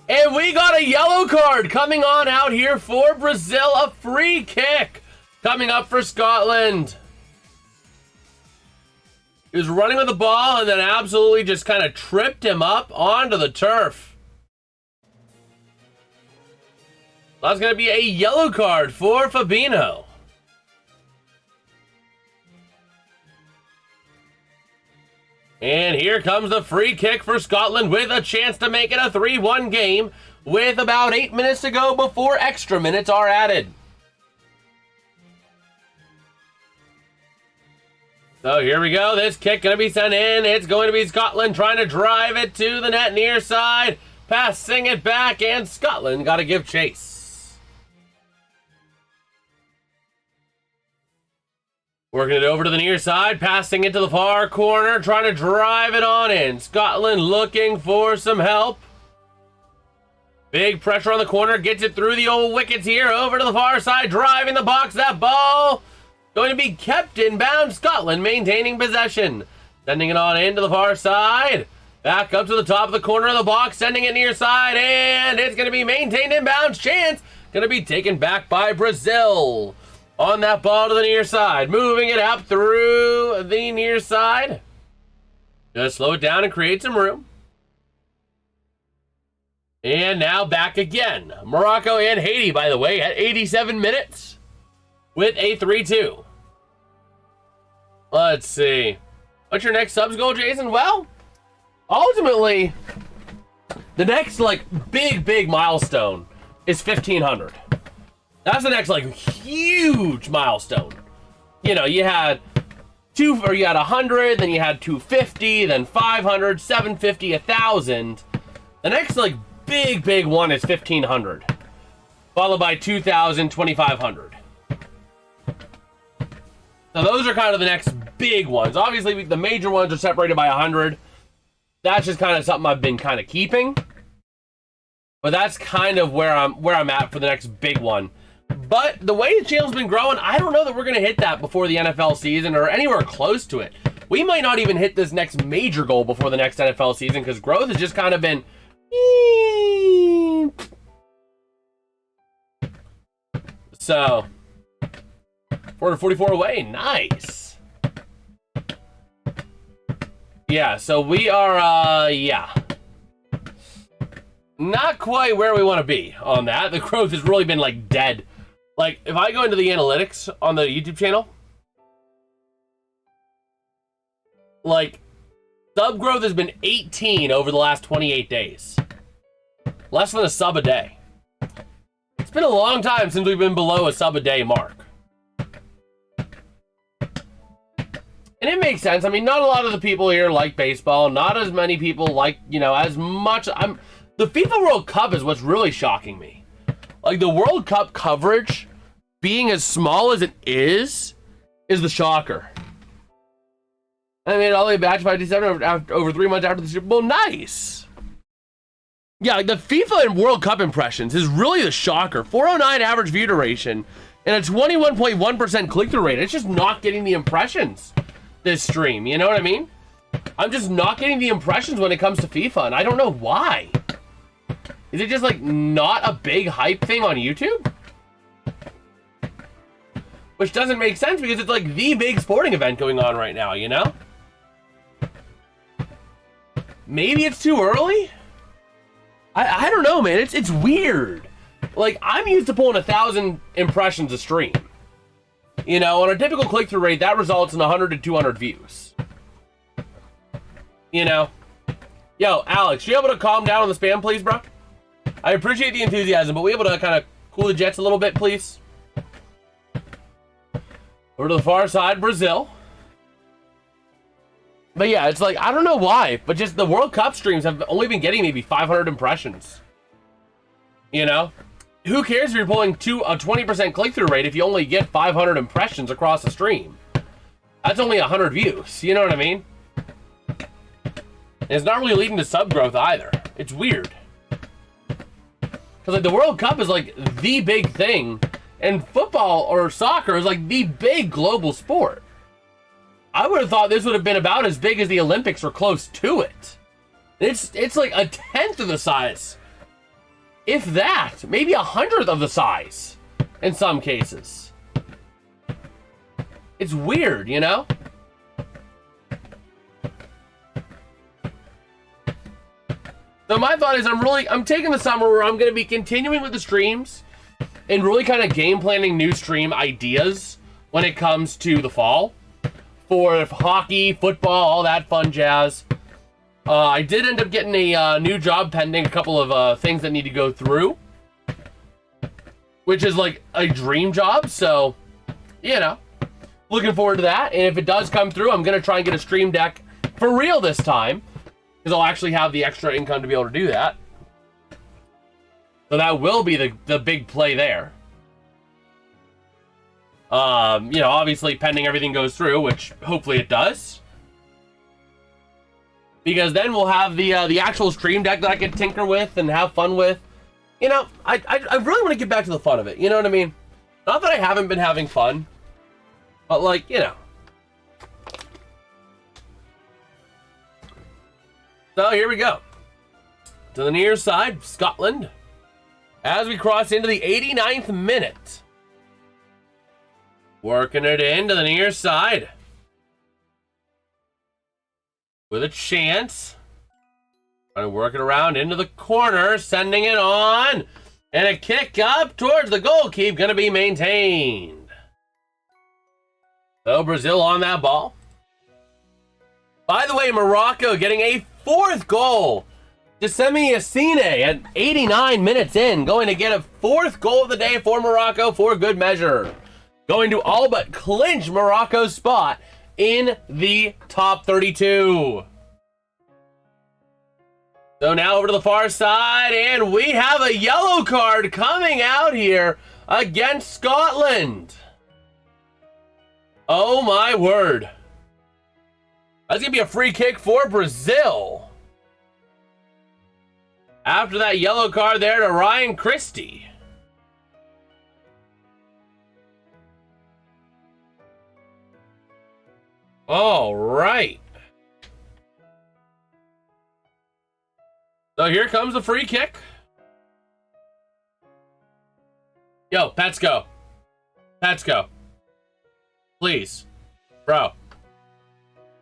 And we got a yellow card coming on out here for Brazil. A free kick coming up for Scotland. He was running with the ball and then absolutely just kind of tripped him up onto the turf. That's going to be a yellow card for Fabinho. And here comes the free kick for Scotland with a chance to make it a 3-1 game with about 8 minutes to go before extra minutes are added. So here we go. This kick going to be sent in. It's going to be Scotland trying to drive it to the net near side. Passing it back, and Scotland got to give chase. Working it over to the near side, passing it to the far corner, trying to drive it on in. Scotland looking for some help. Big pressure on the corner, gets it through the old wickets here, over to the far side, driving the box. That ball going to be kept in bounds. Scotland maintaining possession. Sending it on into the far side. Back up to the top of the corner of the box, sending it near side, and it's going to be maintained in bounds. Chance going to be taken back by Brazil. On that ball to the near side, moving it up through the near side. Just slow it down and create some room. And now back again. Morocco and Haiti, by the way, at 87 minutes with a 3-2. Let's see. What's your next subs goal, Jason? Well, ultimately, the next, big milestone is 1,500. That's the next, huge milestone. You know, you had 100, then you had 250, then 500, 750, 1,000. The next, big one is 1,500. Followed by 2,000, 2,500. So those are kind of the next big ones. Obviously, the major ones are separated by 100. That's just kind of something I've been kind of keeping. But that's kind of where I'm at for the next big one. But the way the channel's been growing, I don't know that we're going to hit that before the NFL season or anywhere close to it. We might not even hit this next major goal before the next NFL season because growth has just kind of been... So, 444 away. Nice. Yeah, so we are, not quite where we want to be on that. The growth has really been, dead. If I go into the analytics on the YouTube channel, sub growth has been 18 over the last 28 days. Less than a sub a day. It's been a long time since we've been below a sub a day mark. And it makes sense. I mean, not a lot of the people here like baseball. Not as many people like, as much. The FIFA World Cup is what's really shocking me. The World Cup coverage being as small as it is the shocker. I mean, all the way back to 57 over 3 months after the Super Bowl. Nice. Yeah, the FIFA and World Cup impressions is really the shocker. 409 average view duration and a 21.1% click-through rate. It's just not getting the impressions this stream. You know what I mean? I'm just not getting the impressions when it comes to FIFA, and I don't know why. Is it just not a big hype thing on YouTube? Which doesn't make sense because it's the big sporting event going on right now, Maybe it's too early? I don't know, man. It's weird. Like, I'm used to pulling 1,000 impressions a stream. You know, on a typical click-through rate, that results in 100 to 200 views. You know? Yo, Alex, you able to calm down on the spam, please, bro? I appreciate the enthusiasm, but we able to kind of cool the jets a little bit, please? Over to the far side, Brazil. But yeah, it's like, I don't know why, but just the World Cup streams have only been getting maybe 500 impressions. You know? Who cares if you're pulling a 20% click-through rate if you only get 500 impressions across the stream? That's only 100 views. You know what I mean? And it's not really leading to sub growth either. It's weird. Because like the World Cup is like the big thing, and football or soccer is like the big global sport. I would have thought this would have been about as big as the Olympics or close to it. It's like 1/10 of the size. If that, maybe 100th of the size in some cases. It's weird, you know? So my thought is I'm taking the summer where I'm going to be continuing with the streams and really kind of game planning new stream ideas when it comes to the fall. For hockey, football, all that fun jazz. I did end up getting a new job pending, a couple of things that need to go through. Which is like a dream job, so, you know. Looking forward to that, and if it does come through, I'm going to try and get a stream deck for real this time. Because I'll actually have the extra income to be able to do that. So that will be the big play there. You know, obviously pending everything goes through, which hopefully it does. Because then we'll have the actual stream deck that I can tinker with and have fun with. You know, I really want to get back to the fun of it. You know what I mean? Not that I haven't been having fun. But like, you know. So here we go. To the near side, Scotland. As we cross into the 89th minute. Working it into the near side. With a chance. Trying to work it around into the corner. Sending it on. And a kick up towards the goal. Keep going to be maintained. So Brazil on that ball. By the way, Morocco getting a 4th goal. Jesemi Yassine at 89 minutes in. Going to get a 4th goal of the day for Morocco for good measure. Going to all but clinch Morocco's spot in the top 32. So now over to the far side, and we have a yellow card coming out here against Scotland. Oh my word. That's going to be a free kick for Brazil. After that yellow card there to Ryan Christie. All right. So here comes the free kick. Yo, Pets go. Pets go. Please. Bro.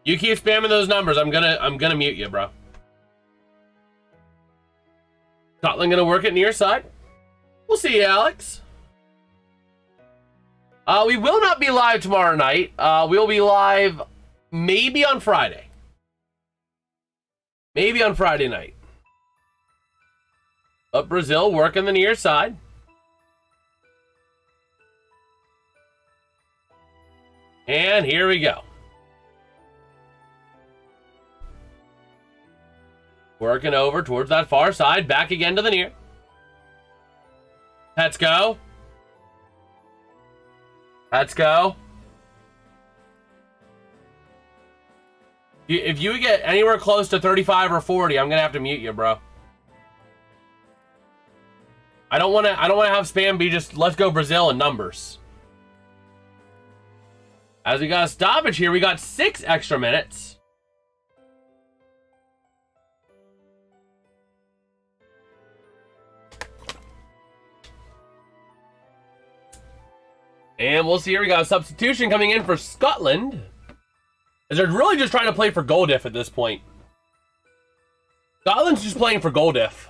You keep spamming those numbers. I'm gonna mute you, bro. Scotland gonna work it near side. We'll see you, Alex. We will not be live tomorrow night. We'll be live maybe on Friday. Maybe on Friday night. But Brazil working the near side. And here we go. Working over towards that far side. Back again to the near. Let's go. Let's go. If you get anywhere close to 35 or 40, I'm gonna have to mute you, bro. I don't wanna have spam be just let's go Brazil in numbers. As we got a stoppage here, we got 6 extra minutes. And we'll see here, we got a substitution coming in for Scotland. As they're really just trying to play for goal diff at this point. Scotland's just playing for goal diff.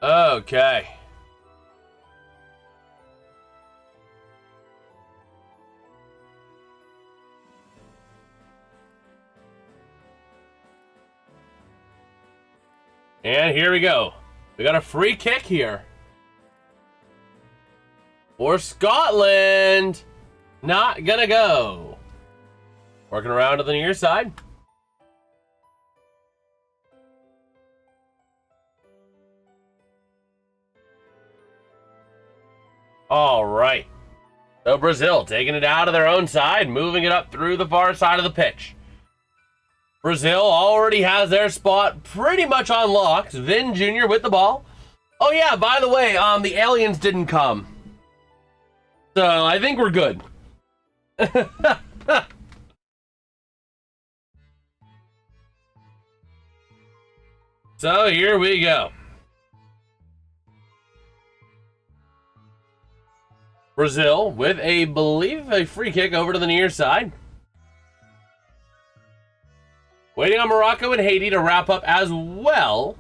Okay. And here we go. We got a free kick here. For Scotland. Not gonna go. Working around to the near side. All right. So Brazil taking it out of their own side, moving it up through the far side of the pitch. Brazil already has their spot pretty much on lock. Vin Jr. with the ball. Oh yeah, by the way, the aliens didn't come. So I think we're good. So here we go. Brazil with believe a free kick over to the near side. Waiting on Morocco and Haiti to wrap up as well.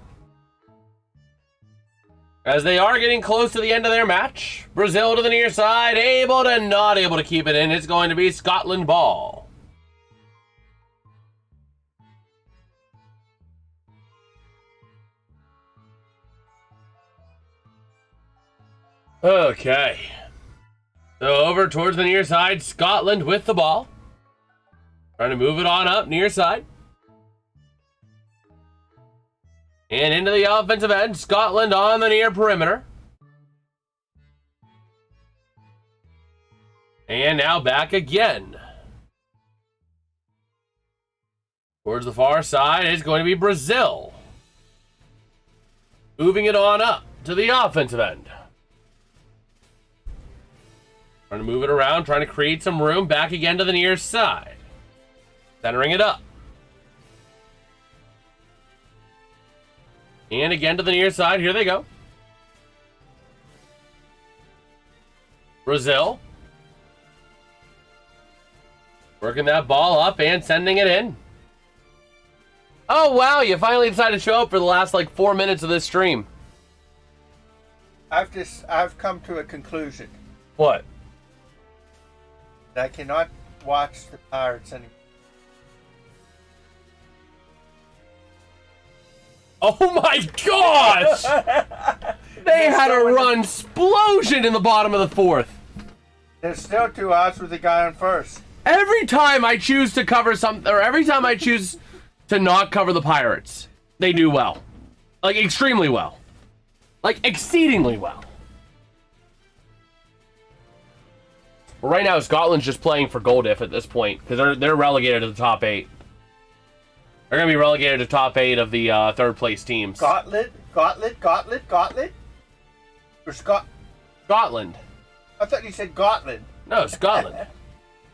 As they are getting close to the end of their match. Brazil to the near side, not able to keep it in. It's going to be Scotland ball. Okay. So over towards the near side, Scotland with the ball. Trying to move it on up near side. And into the offensive end, Scotland on the near perimeter. And now back again. Towards the far side is going to be Brazil. Moving it on up to the offensive end. Trying to move it around, trying to create some room. Back again to the near side. Centering it up. And again to the near side. Here they go. Brazil. Working that ball up and sending it in. Oh, wow. You finally decided to show up for the last, 4 minutes of this stream. I've come to a conclusion. What? I cannot watch the Pirates anymore. Oh my gosh! They had a run explosion in the bottom of the fourth. There's still 2 outs with the guy on first. Every time I choose to cover something, or every time I choose to not cover the Pirates, they do well. Extremely well. Exceedingly well. Well, right now, Scotland's just playing for goal diff at this point, because they're relegated to the top 8. They're going to be relegated to top 8 of the third place teams. Gauntlet? Or Scotland. I thought you said Gauntlet. No, Scotland.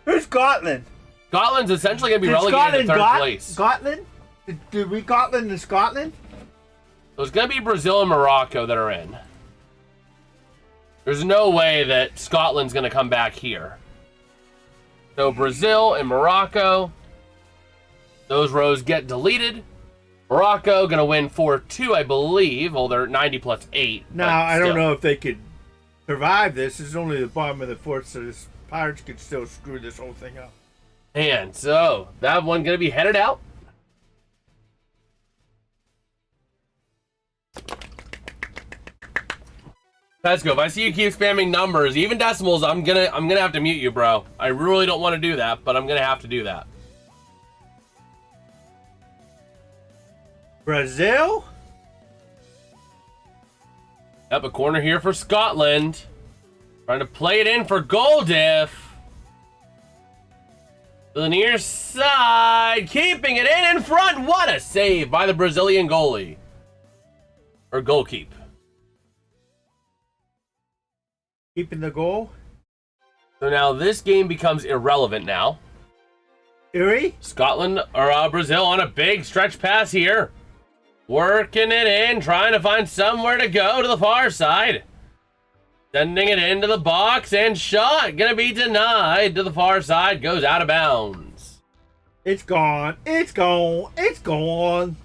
Who's Scotland? Scotland's essentially going to be relegated to third place. Scotland? Did we Scotland to Scotland? So it's going to be Brazil and Morocco that are in. There's no way that Scotland's going to come back here. So Brazil and Morocco, those rows get deleted. Morocco going to win 4-2, I believe. Well, they're 90 plus 8. Now, I don't know if they could survive this. It's only the bottom of the fourth, so the Pirates could still screw this whole thing up. And so, that one going to be headed out. Pesco, if I see you keep spamming numbers, even decimals, I'm gonna have to mute you, bro. I really don't want to do that, but I'm gonna have to do that. Brazil? Yep, a corner here for Scotland. Trying to play it in for goal diff. To the near side, keeping it in front. What a save by the Brazilian goalie. Or goalkeep. Keeping the goal. So now this game becomes irrelevant now. Erie? Scotland or Brazil on a big stretch pass here. Working it in, trying to find somewhere to go to the far side. Sending it into the box and shot. Gonna be denied to the far side. Goes out of bounds. It's gone. It's gone. It's gone.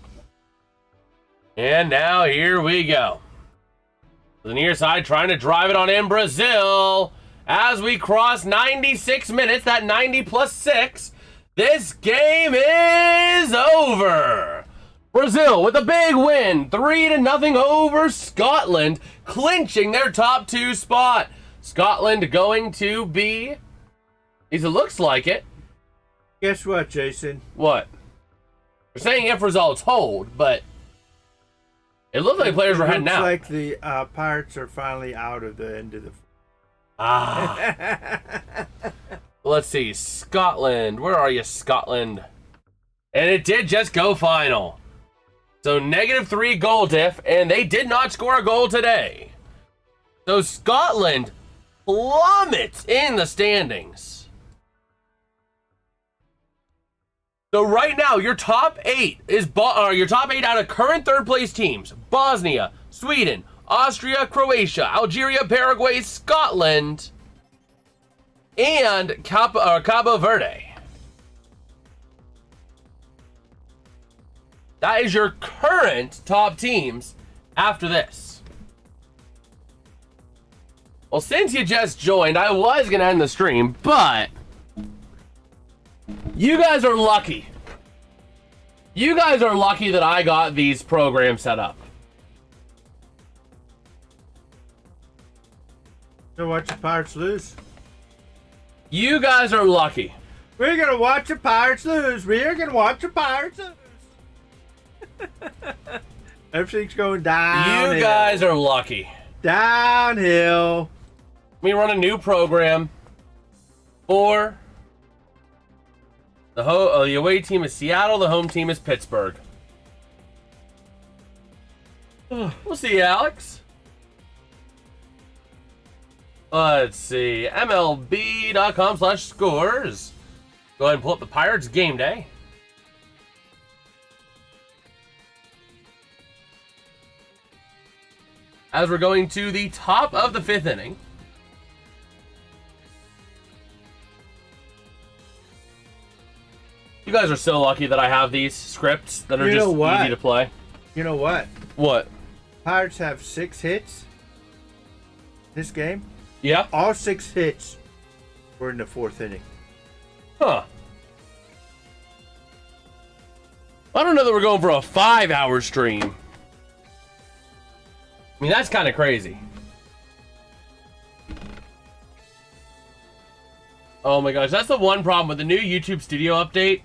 And now here we go. The near side trying to drive it on in Brazil. As we cross 96 minutes, that 90 plus 6, this game is over. Brazil with a big win, 3-0 over Scotland, clinching their top 2 spot. Scotland going to be, at least it looks like it. Guess what, Jason? What? They're saying if results hold, but it looked like players were heading out. Looks like the Pirates are finally out of the end of the... Let's see. Scotland. Where are you, Scotland? And it did just go final. So -3 goal diff, and they did not score a goal today. So Scotland plummets in the standings. So right now, your top 8 is your top 8 out of current third place teams: Bosnia, Sweden, Austria, Croatia, Algeria, Paraguay, Scotland, and Cabo Verde. That is your current top teams after this. Well, since you just joined, I was going to end the stream, but you guys are lucky. You guys are lucky that I got these programs set up. So watch the Pirates lose. You guys are lucky. We're going to watch the Pirates lose. We're going to watch the Pirates lose. Everything's going downhill. You guys are lucky. Downhill. We run a new program for the away team is Seattle, the home team is Pittsburgh. We'll see, Alex. Let's see. MLB.com/scores. Go ahead and pull up the Pirates game day. As we're going to the top of the 5th inning. You guys are so lucky that I have these scripts that are just easy to play. You know what? What? Pirates have 6 hits this game. Yeah? All 6 hits were in the 4th inning. Huh. I don't know that we're going for a 5-hour stream. I mean, that's kind of crazy. Oh my gosh, that's the one problem with the new YouTube Studio update.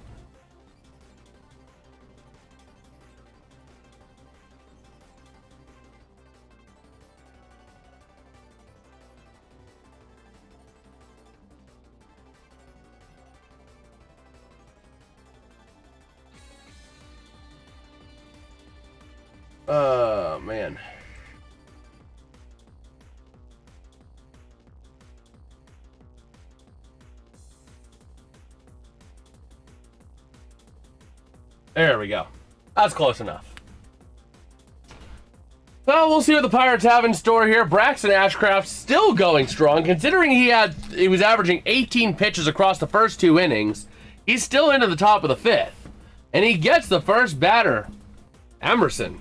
Oh, man. There we go. That's close enough. Well, we'll see what the Pirates have in store here. Braxton Ashcraft still going strong, considering he was averaging 18 pitches across the first 2 innings. He's still into the top of the 5th, and he gets the first batter, Emerson.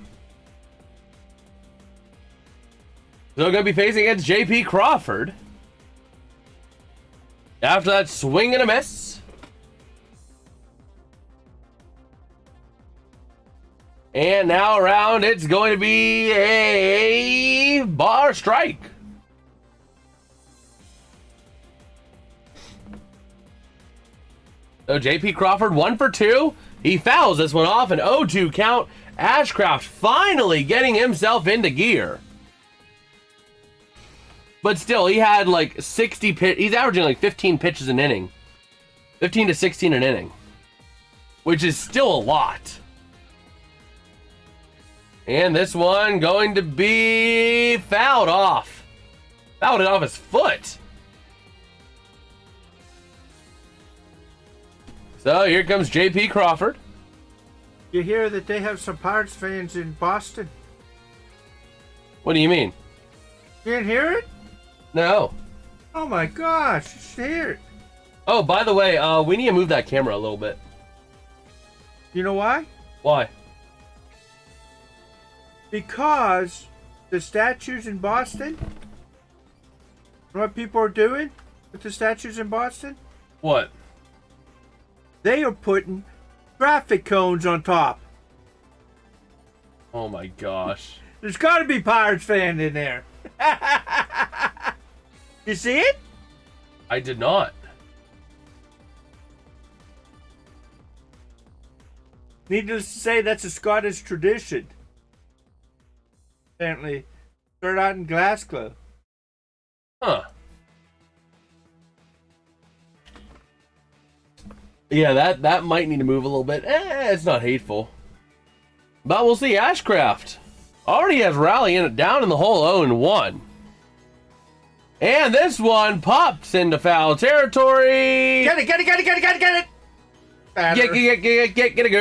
So going to be facing against J.P. Crawford. After that swing and a miss. And now around, it's going to be a bar strike. So J.P. Crawford 1 for 2. He fouls this one off, an 0-2 count. Ashcraft finally getting himself into gear. But still, he had like 60 pitch. He's averaging like 15 pitches an inning. 15 to 16 an inning. Which is still a lot. And this one going to be fouled off. Fouled it off his foot. So here comes J.P. Crawford. You hear that they have some Pirates fans in Boston? What do you mean? You didn't hear it? No. Oh my gosh, you should hear it. Oh, by the way, we need to move that camera a little bit. You know why? Why? Because the statues in Boston? You know what people are doing with the statues in Boston? What? They are putting traffic cones on top. Oh my gosh. There's got to be Pirates fan in there. You see it? I did not. Needless to say, that's a Scottish tradition. Apparently, started out in Glasgow. Huh. Yeah, that might need to move a little bit. It's not hateful. But we'll see. Ashcraft already has Rally in it, down in the hole 0-1. And this one pops into foul territory. Get it! Get a girl, get a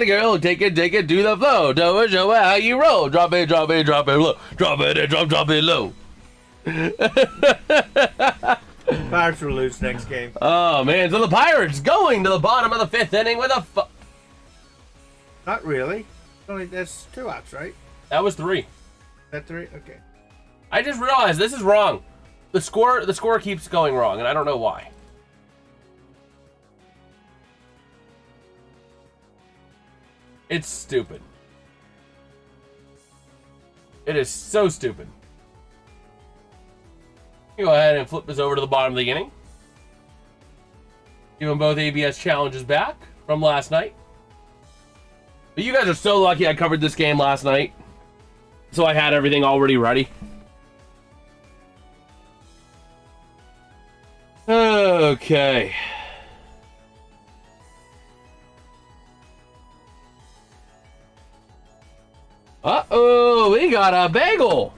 girl, take it, do the flow, do it, show it how you roll, drop it low, drop it low. Pirates will lose next game. Oh man, so the Pirates going to the bottom of the 5th inning with a Not really. That's 2 outs, right? That was 3. That 3? Okay. I just realized this is wrong. The score keeps going wrong, and I don't know why. It's stupid. It is so stupid. Go ahead and flip this over to the bottom of the inning. Give them both ABS challenges back from last night. But you guys are so lucky I covered this game last night. So I had everything already ready. Okay. Uh-oh, we got a bagel.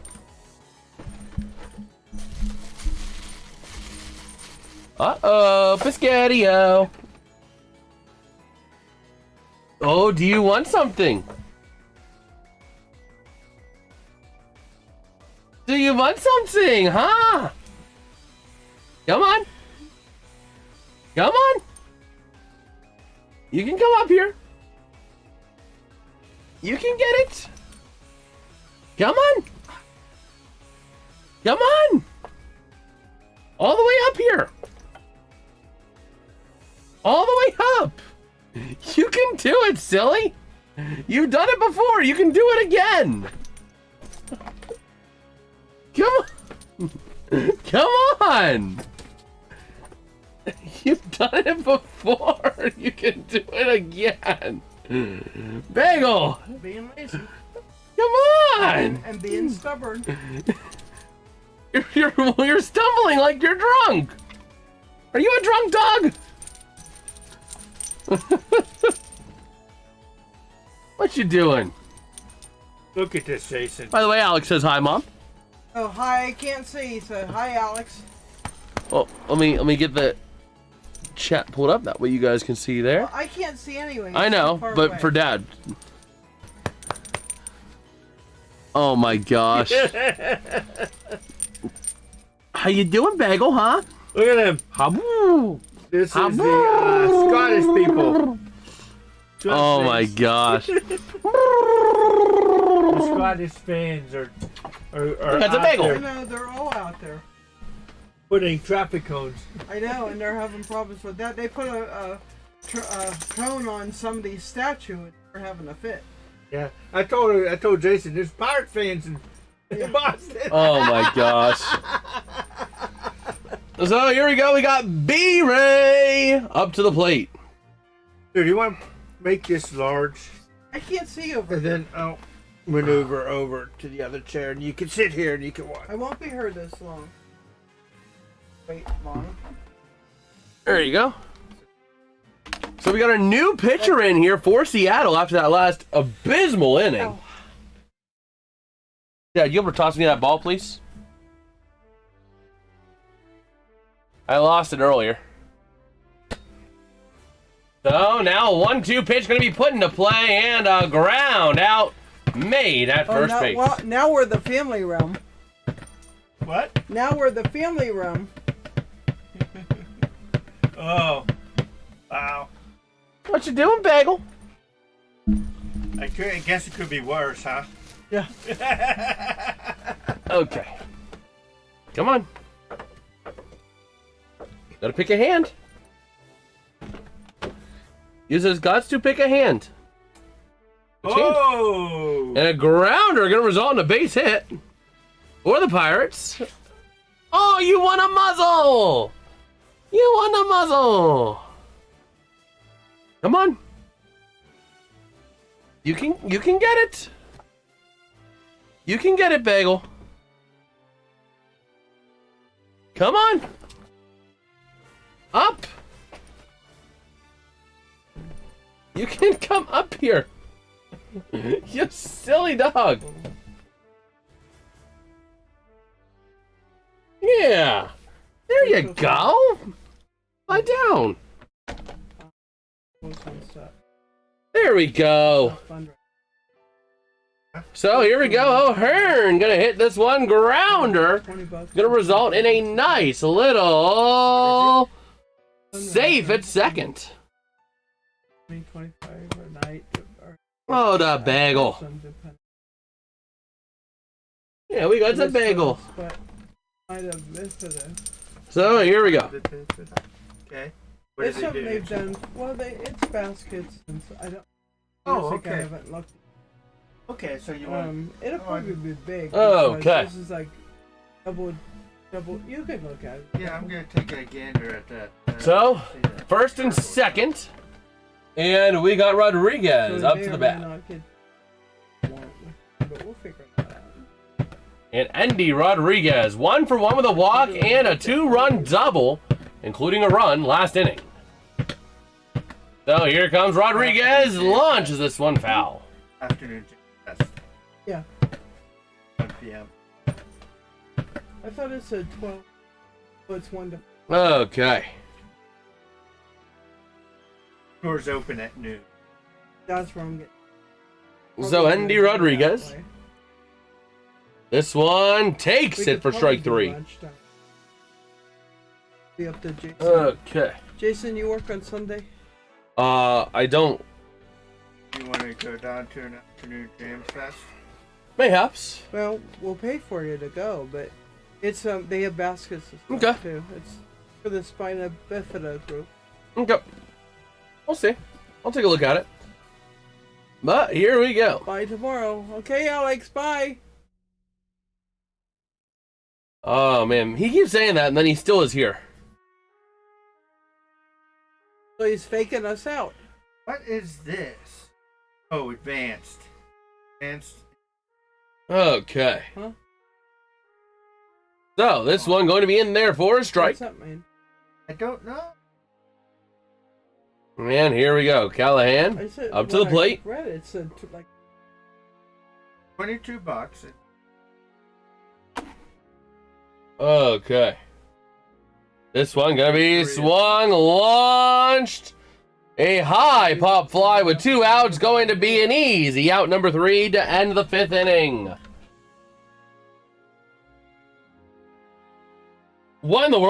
Uh-oh, Piscatio. Oh, do you want something? Do you want something, huh? Come on. Come on. You can come up here. You can get it. Come on. Come on. All the way up here. All the way up. You can do it, silly. You've done it before. You can do it again. Come on. Come on. You've done it before. You can do it again. Bagel. Being lazy. Come on. And being stubborn. You're stumbling like you're drunk. Are you a drunk dog? What you doing? Look at this, Jason. By the way, Alex says hi, Mom. Oh, hi, I can't see. So, hi, Alex. Oh, let me get the chat pulled up. That way you guys can see there. Well, I can't see anyway. I know, It's too far but away. for Dad. Oh my gosh. How you doing, Bagel, huh? Look at him. Haboo. This is the Scottish people. Oh my gosh. The Scottish fans are That's a out bagel. I there know, they're all out there. putting traffic cones. I know, and they're having problems with that. They put a cone on somebody's statue and they're having a fit. Yeah, I told Jason, there's Pirate fans in Boston. Oh my gosh. So here we go. We got B-Ray up to the plate. Dude, you want to make this large, I can't see over and there. then I'll maneuver over to the other chair, and you can sit here and you can watch. I won't be here this long. Wait, long. There you go. So we got a new pitcher in here for Seattle after that last abysmal inning. Oh. Dad, you able to toss me that ball, please? I lost it earlier. So now a 1-2 pitch going to be put into play and a ground out made at first now, base. well, now we're the family realm. What? Now we're the family realm. Oh, wow. What you doing, Bagel? I guess it could be worse, huh? Yeah. Okay. Come on. Gotta pick a hand. Use his guts to pick a hand. Oh! And a grounder gonna result in a base hit. For the Pirates. Oh, you won a muzzle! You won a muzzle! Come on. You can get it. You can get it, Bagel. Come on. Up. You can come up here. You silly dog. Yeah. There you go. Lie down. There we go. So here we go. O'Hearn gonna hit this one grounder. Gonna result in a nice little safe at second. Oh, the bagel. Yeah, we got the bagel. So here we go. Okay. What It's do they something do? they've done. Well, it's baskets, and so I don't. Oh, I think I okay. haven't looked. Okay, so you want... It'll probably be big. Oh, because okay. This is like double. You can look at it. Yeah, I'm gonna take a gander at that. So, See that. first and second. And we got Rodriguez up to the bat. But we'll figure that out. And Andy Rodriguez, 1 for 1 with a walk and a 2-run double, including a run last inning. So here comes Rodriguez, launches this one foul. Afternoon test. Yeah. 1 p.m. I thought it said 12. Oh, it's 1 to. Okay. Doors open at noon. That's where I'm getting. So Andy Rodriguez, this one takes it for strike 3. Be up to Jason. Okay. Jason, you work on Sunday? I don't. You want to go down to an afternoon jam fest? Mayhaps. Well, we'll pay for you to go, but it's they have baskets and Okay. stuff too. It's for the spina bifida group. Okay. We'll see. I'll take a look at it. But here we go. Bye tomorrow. Okay, Alex. Bye. Oh man, he keeps saying that and then he still is here. So he's faking us out. What is this? Oh, advanced. Advanced. Okay. Huh? So this one going to be in there for a strike. What's that mean? I don't know. And here we go. Callahan I said, up to the when plate. I read it, it said like $22. Okay. This one gonna be swung, launched. A high pop fly with 2 outs, going to be an easy out number 3 to end the 5th inning. What in the world?